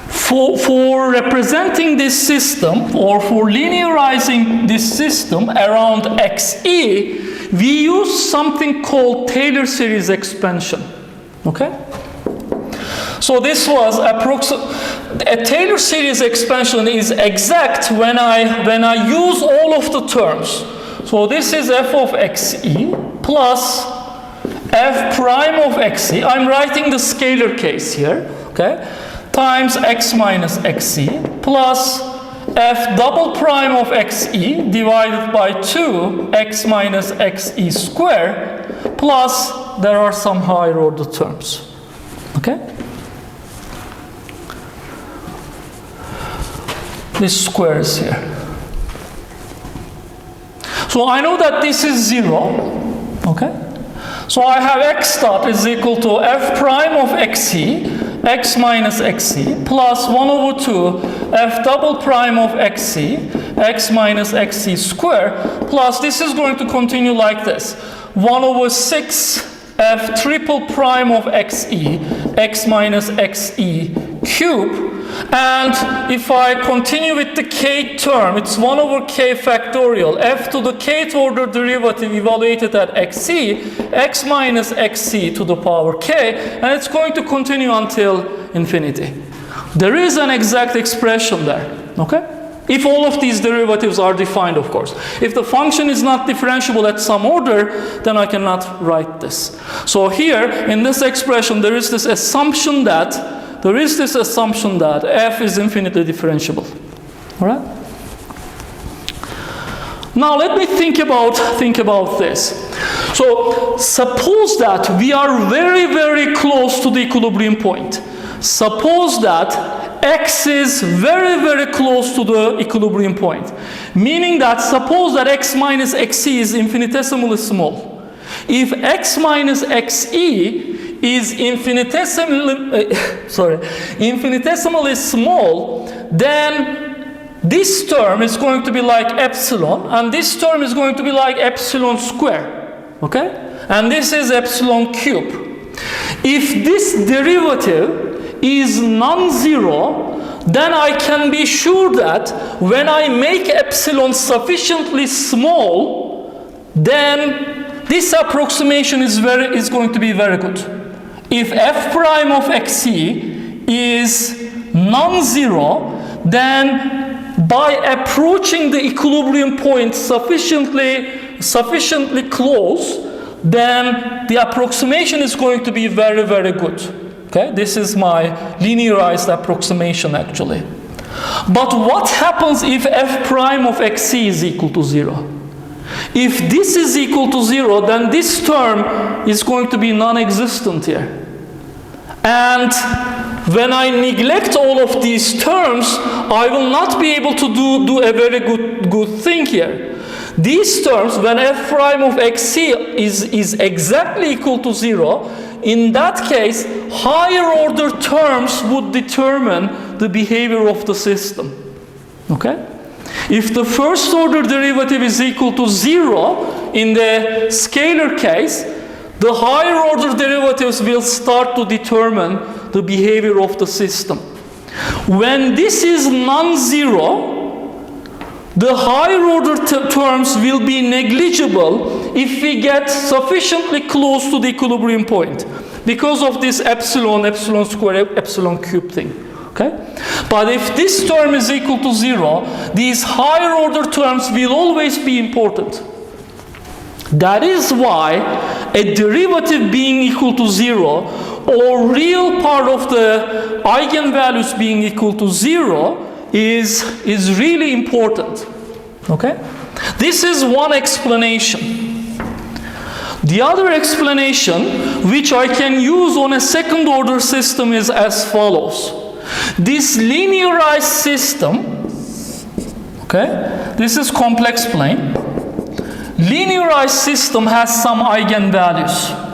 for representing this system, or for linearizing this system around XE, we use something called Taylor series expansion. Okay? So this was a Taylor series expansion is exact when I use all of the terms. So this is f of xe plus f prime of xe. I'm writing the scalar case here, okay? Times x minus xe plus f double prime of xe divided by 2 x minus xe square plus there are some higher order terms. Okay? This square is here. So I know that this is 0. Okay? So I have x dot is equal to f prime of xe, x minus xe, plus 1 over 2 f double prime of xe, x minus xe square, plus this is going to continue like this. 1 over 6 f triple prime of xe, x minus xe cube. And if I continue with the k term, it's 1 over k factorial, f to the kth order derivative evaluated at xe, x minus xe to the power k, and it's going to continue until infinity. There is an exact expression there, okay? If all of these derivatives are defined, of course. If the function is not differentiable at some order, then I cannot write this. So here, in this expression, there is this assumption that f is infinitely differentiable. All right? Now let me think about this. So suppose that we are very, very close to the equilibrium point. Suppose that x is very, very close to the equilibrium point. Meaning that suppose that x minus xe is infinitesimally small. If x minus xe is infinitesimally small, then this term is going to be like epsilon, and this term is going to be like epsilon square, okay? And this is epsilon cube. If this derivative is non-zero, then I can be sure that when I make epsilon sufficiently small, then this approximation is going to be very good. If f prime of xe is non-zero, then by approaching the equilibrium point sufficiently close, then the approximation is going to be very, very good. Okay, this is my linearized approximation actually. But what happens if f prime of xe is equal to 0? If this is equal to 0, then this term is going to be non-existent here. And when I neglect all of these terms, I will not be able to do a very good thing here. these terms, when f prime of xc is exactly equal to 0, in that case, higher order terms would determine the behavior of the system. Okay? If the first order derivative is equal to 0 in the scalar case, the higher order derivatives will start to determine the behavior of the system. When this is non-zero, the higher order terms will be negligible if we get sufficiently close to the equilibrium point because of this epsilon, epsilon square, epsilon cube thing. Okay? But if this term is equal to 0, these higher order terms will always be important. That is why a derivative being equal to 0 or real part of the eigenvalues being equal to 0 is really important. Okay? This is one explanation. The other explanation, which I can use on a second order system, is as follows. This linearized system, okay, this is complex plane. Linearized system has some eigenvalues.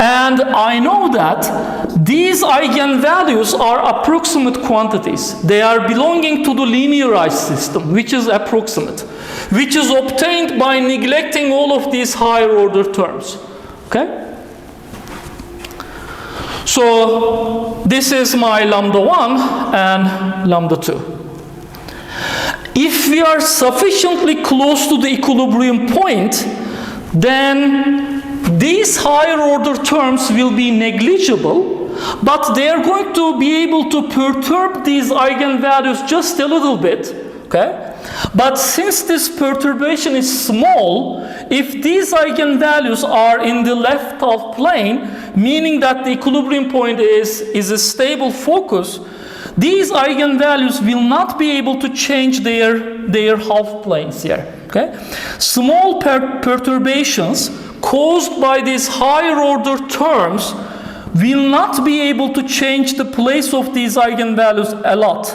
And I know that these eigenvalues are approximate quantities. They are belonging to the linearized system, which is approximate, which is obtained by neglecting all of these higher order terms. Okay? So this is my lambda 1 and lambda 2. If we are sufficiently close to the equilibrium point, then these higher order terms will be negligible, but they are going to be able to perturb these eigenvalues just a little bit. Okay? But since this perturbation is small, if these eigenvalues are in the left half plane, meaning that the equilibrium point is a stable focus, these eigenvalues will not be able to change their half planes here. Okay? Small perturbations caused by these higher order terms will not be able to change the place of these eigenvalues a lot.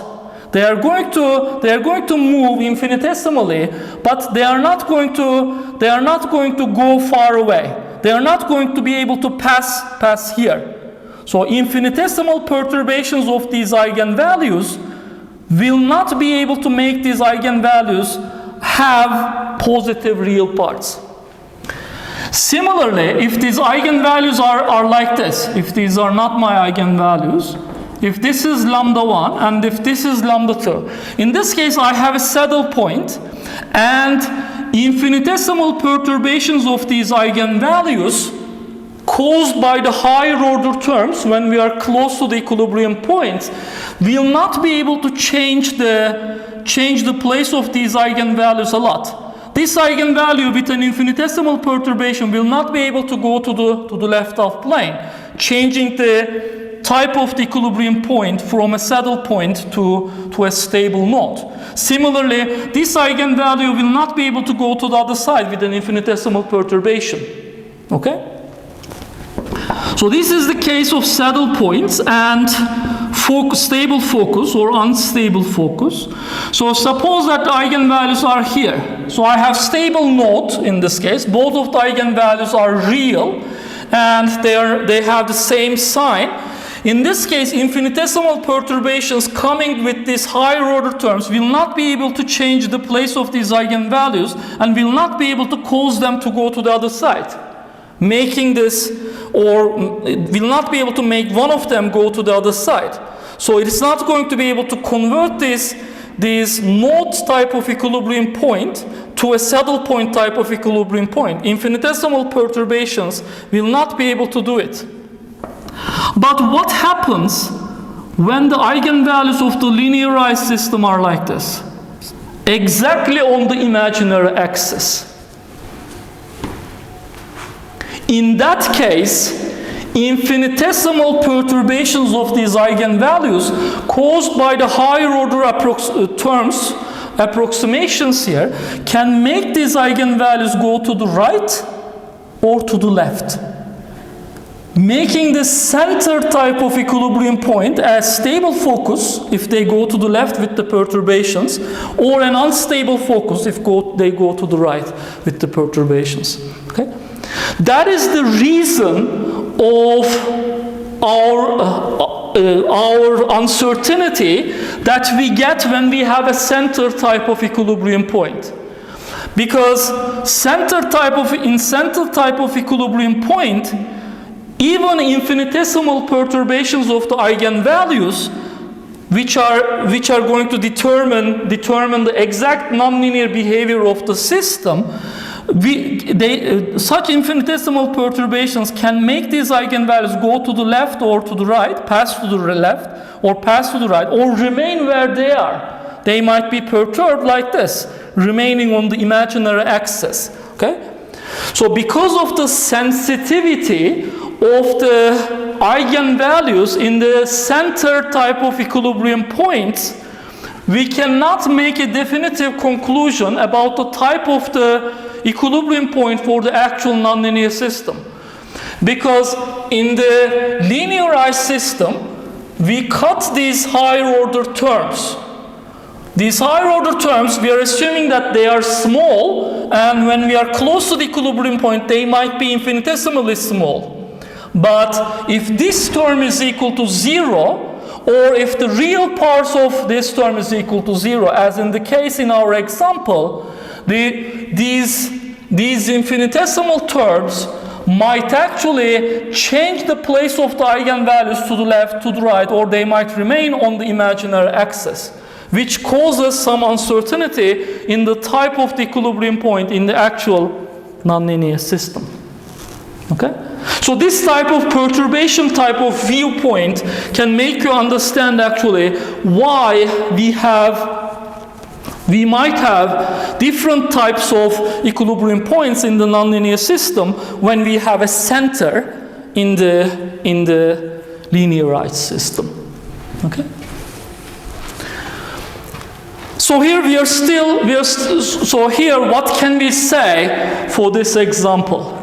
They are going to move infinitesimally, but they are not going to go far away. They are not going to be able to pass here. So infinitesimal perturbations of these eigenvalues will not be able to make these eigenvalues have positive real parts. Similarly, if these eigenvalues are like this, if these are not my eigenvalues, if this is lambda 1 and if this is lambda 2, in this case I have a saddle point, and infinitesimal perturbations of these eigenvalues caused by the higher order terms when we are close to the equilibrium points will not be able to change the place of these eigenvalues a lot. This eigenvalue with an infinitesimal perturbation will not be able to go to the left half plane, changing the type of the equilibrium point from a saddle point to a stable node. Similarly, this eigenvalue will not be able to go to the other side with an infinitesimal perturbation. Okay? So this is the case of saddle points and stable focus or unstable focus. So suppose that the eigenvalues are here. So I have stable node in this case. Both of the eigenvalues are real and they have the same sign. In this case, infinitesimal perturbations coming with these higher order terms will not be able to change the place of these eigenvalues and will not be able to cause them to go to the other side, making this, or will not be able to make one of them go to the other side. So it is not going to be able to convert this node type of equilibrium point to a saddle point type of equilibrium point. Infinitesimal perturbations will not be able to do it. But what happens when the eigenvalues of the linearized system are like this? Exactly on the imaginary axis. In that case, infinitesimal perturbations of these eigenvalues caused by the higher order approximations here can make these eigenvalues go to the right or to the left. making the center type of equilibrium point as stable focus if they go to the left with the perturbations, or an unstable focus if they go to the right with the perturbations. Okay? That is the reason of our uncertainty that we get when we have a center type of equilibrium point. Because in center type of equilibrium point, even infinitesimal perturbations of the eigenvalues, which are going to determine the exact nonlinear behavior of the system, such infinitesimal perturbations can make these eigenvalues go to the left or to the right, pass to the left or pass to the right, or remain where they are. They might be perturbed like this, remaining on the imaginary axis. Okay? So because of the sensitivity of the eigenvalues in the center type of equilibrium points, we cannot make a definitive conclusion about the type of the equilibrium point for the actual nonlinear system. Because in the linearized system, we cut these higher order terms. These higher order terms, we are assuming that they are small, and when we are close to the equilibrium point, they might be infinitesimally small. But if this term is equal to 0, or if the real parts of this term is equal to 0, as in the case in our example, these infinitesimal terms might actually change the place of the eigenvalues to the left, to the right, or they might remain on the imaginary axis, which causes some uncertainty in the type of the equilibrium point in the actual nonlinear system. Okay? So this type of perturbation type of viewpoint can make you understand actually why we might have different types of equilibrium points in the nonlinear system when we have a center in the linearized system. Okay? So here so here what can we say for this example?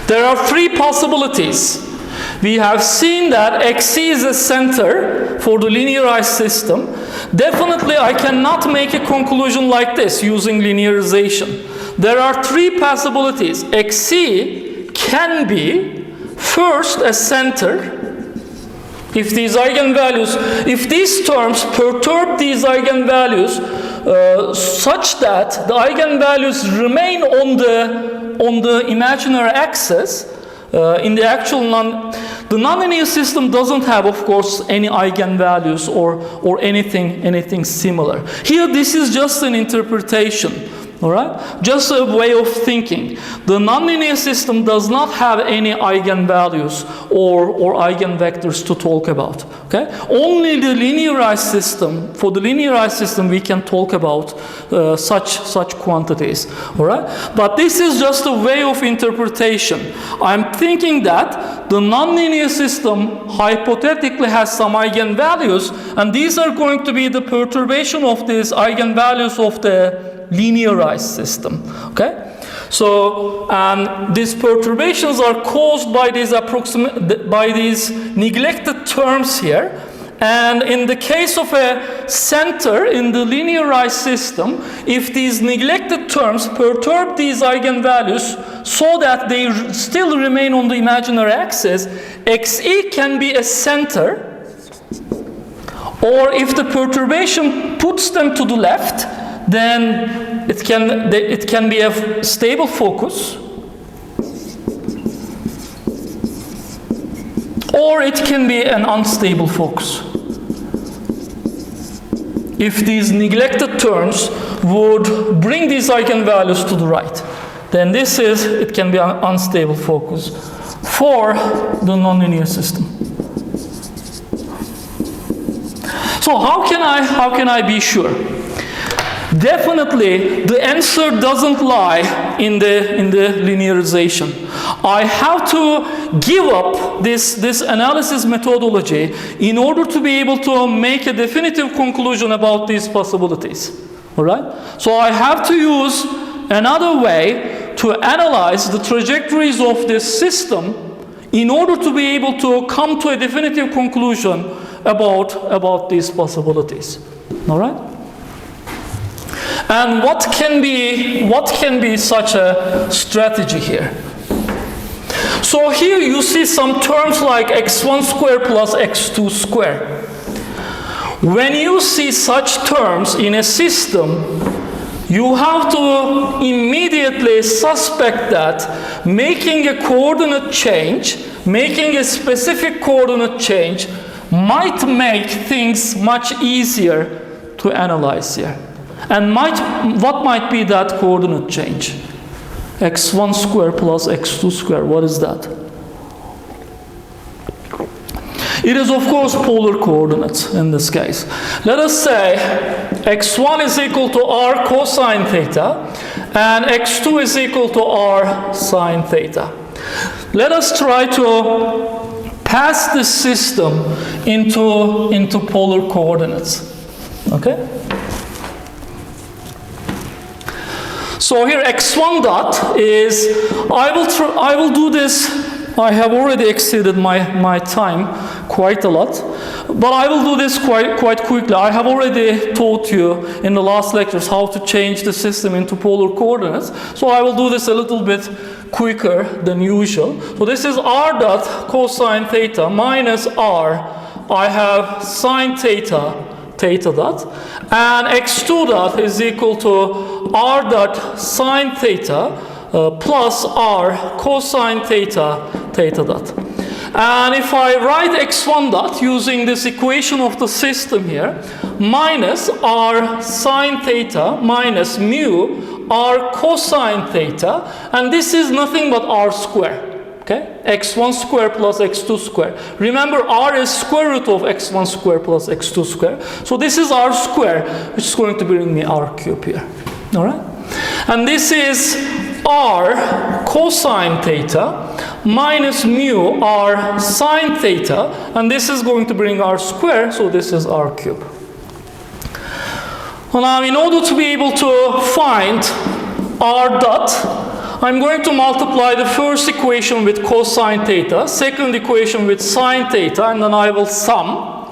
There are three possibilities. We have seen that XC is a center for the linearized system. Definitely I cannot make a conclusion like this using linearization. There are three possibilities. XC can be first a center if these terms perturb these eigenvalues such that the eigenvalues remain on the imaginary axis. In the actual the nonlinear system doesn't have, of course, any eigenvalues or anything similar. Here, this is just an interpretation. All right? Just a way of thinking. The nonlinear system does not have any eigenvalues or eigenvectors to talk about. Okay? Only the linearized system, for the linearized system, we can talk about such quantities. All right? But this is just a way of interpretation. I'm thinking that the nonlinear system hypothetically has some eigenvalues, and these are going to be the perturbation of these eigenvalues of the linearized system. Okay? So these perturbations are caused by these neglected terms here. And in the case of a center in the linearized system, if these neglected terms perturb these eigenvalues so that they still remain on the imaginary axis, XE can be a center. Or if the perturbation puts them to the left, then it can be a stable focus, or it can be an unstable focus. If these neglected terms would bring these eigenvalues to the right, then it can be an unstable focus for the nonlinear system. So how can I be sure? Definitely, the answer doesn't lie in the linearization. I have to give up this analysis methodology in order to be able to make a definitive conclusion about these possibilities. All right? So I have to use another way to analyze the trajectories of this system in order to be able to come to a definitive conclusion about these possibilities. All right? And what can be such a strategy here? So here you see some terms like x1 squared plus x2 squared. When you see such terms in a system, you have to immediately suspect that making a coordinate change, making a specific coordinate change, might make things much easier to analyze here. And what might be that coordinate change? x1 squared plus x2 squared, what is that? It is, of course, polar coordinates in this case. Let us say x1 is equal to r cosine theta, and x2 is equal to r sine theta. Let us try to pass this system into polar coordinates. Okay? So here x1 dot is, I will do this. I have already exceeded my time quite a lot, but I will do this quite quickly. I have already taught you in the last lectures how to change the system into polar coordinates, so I will do this a little bit quicker than usual. So this is r dot cosine theta minus r. I have sine theta dot, and x2 dot is equal to r dot sine theta plus r cosine theta dot. And if I write x1 dot using this equation of the system here, minus r sine theta minus mu r cosine theta, and this is nothing but r squared. Okay? x1 squared plus x2 squared. Remember, r is square root of x1 squared plus x2 squared. So this is r squared, which is going to bring me r cubed here. All right? And this is r cosine theta minus mu r sine theta, and this is going to bring r squared, so this is r cubed. Well, now, in order to be able to find r dot, I'm going to multiply the first equation with cosine theta, second equation with sine theta, and then I will sum,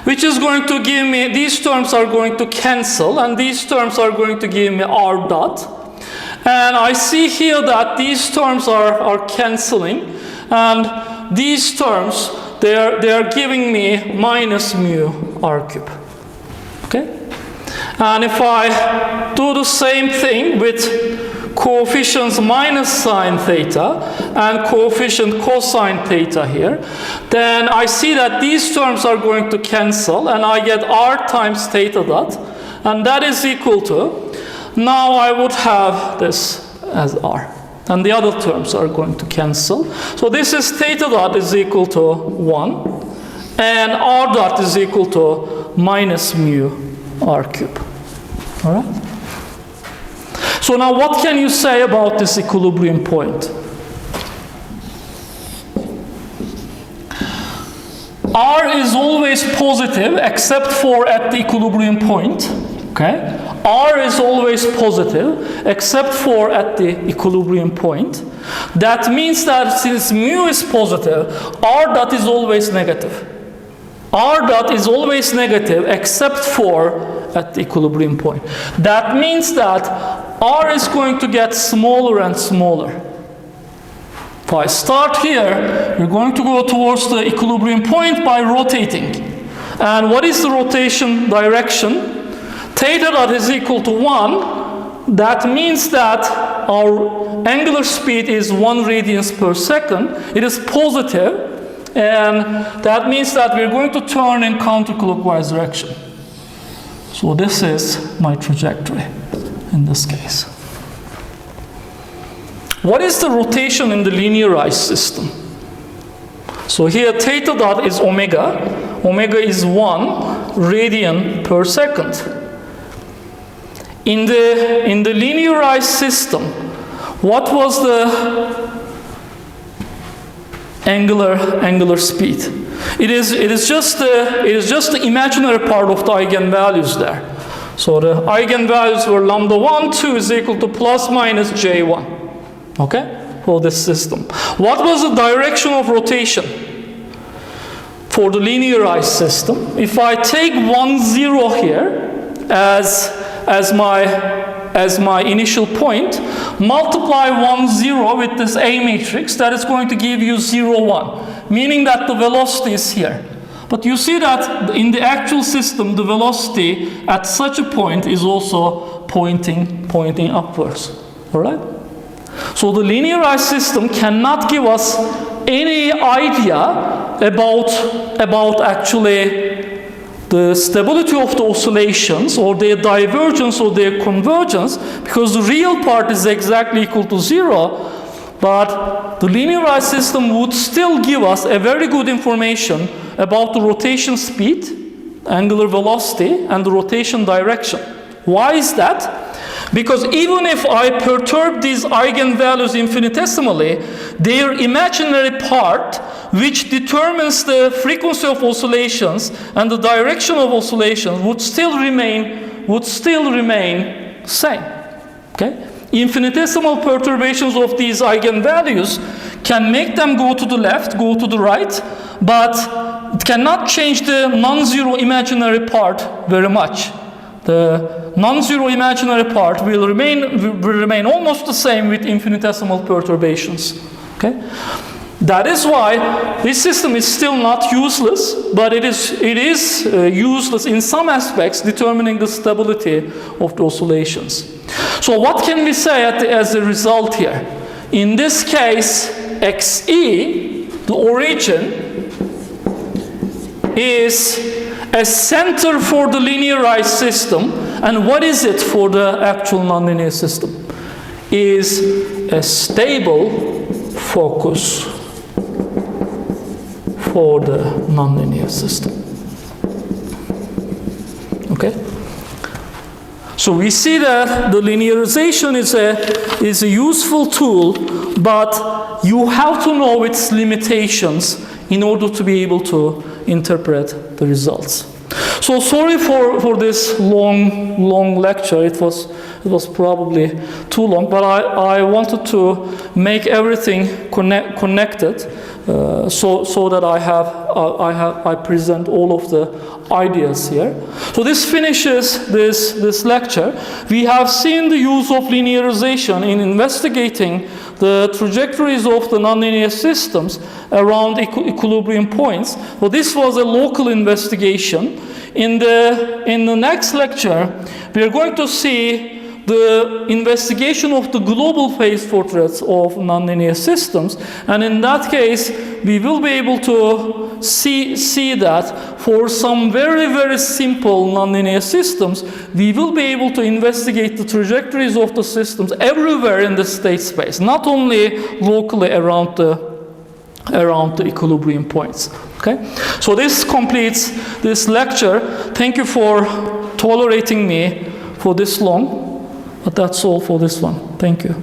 which is going to give me, these terms are going to cancel, and these terms are going to give me r dot. And I see here that these terms are cancelling, and these terms, they are giving me minus mu r cubed. Okay? And if I do the same thing with coefficients minus sine theta and coefficient cosine theta here, then I see that these terms are going to cancel, and I get r times theta dot, and that is equal to, now I would have this as r, and the other terms are going to cancel. So this is theta dot is equal to 1, and r dot is equal to minus mu r cubed. All right? So now what can you say about this equilibrium point? R is always positive except for at the equilibrium point. Okay? R is always positive except for at the equilibrium point. That means that since mu is positive, r dot is always negative. R dot is always negative except for at the equilibrium point. That means that r is going to get smaller and smaller. If I start here, you're going to go towards the equilibrium point by rotating. And what is the rotation direction? Theta dot is equal to 1. That means that our angular speed is 1 radians per second. It is positive. And that means that we're going to turn in counterclockwise direction. So this is my trajectory in this case. What is the rotation in the linearized system? So here theta dot is omega. Omega is 1 radian per second. In the linearized system, what was the angular speed? It is just the imaginary part of the eigenvalues there. So the eigenvalues were lambda 1, 2 is equal to plus minus j1. okay, for this system. What was the direction of rotation for the linearized system? If I take 1, 0 here as my initial point, multiply 1, 0 with this A matrix, that is going to give you 0, 1, meaning that the velocity is here. But you see that in the actual system, the velocity at such a point is also pointing upwards. All right? So the linearized system cannot give us any idea about actually the stability of the oscillations or their divergence or their convergence, because the real part is exactly equal to 0, but the linearized system would still give us a very good information about the rotation speed, angular velocity, and the rotation direction. Why is that? Because even if I perturb these eigenvalues infinitesimally, their imaginary part, which determines the frequency of oscillations and the direction of oscillations, would still remain same. Okay? Infinitesimal perturbations of these eigenvalues can make them go to the left, go to the right, but it cannot change the non-zero imaginary part very much. The non-zero imaginary part will remain almost the same with infinitesimal perturbations. Okay? That is why this system is still not useless, but it is useless in some aspects, determining the stability of the oscillations. So what can we say as a result here? In this case, XE, the origin, is a center for the linearized system. And what is it for the actual nonlinear system? Is a stable focus for the nonlinear system. Okay? So we see that the linearization is a useful tool, but you have to know its limitations in order to be able to interpret the results. So sorry for this long lecture. It was probably too long, but I wanted to make everything connected, so that I present all of the ideas here. So this finishes this lecture. We have seen the use of linearization in investigating the trajectories of the nonlinear systems around equilibrium points. So this was a local investigation. In the next lecture, we are going to see the investigation of the global phase portraits of nonlinear systems, and in that case, we will be able to see that for some very simple nonlinear systems, we will be able to investigate the trajectories of the systems everywhere in the state space, not only locally around the equilibrium points. Okay, so this completes this lecture. Thank you for tolerating me for this long, but that's all for this one. Thank you.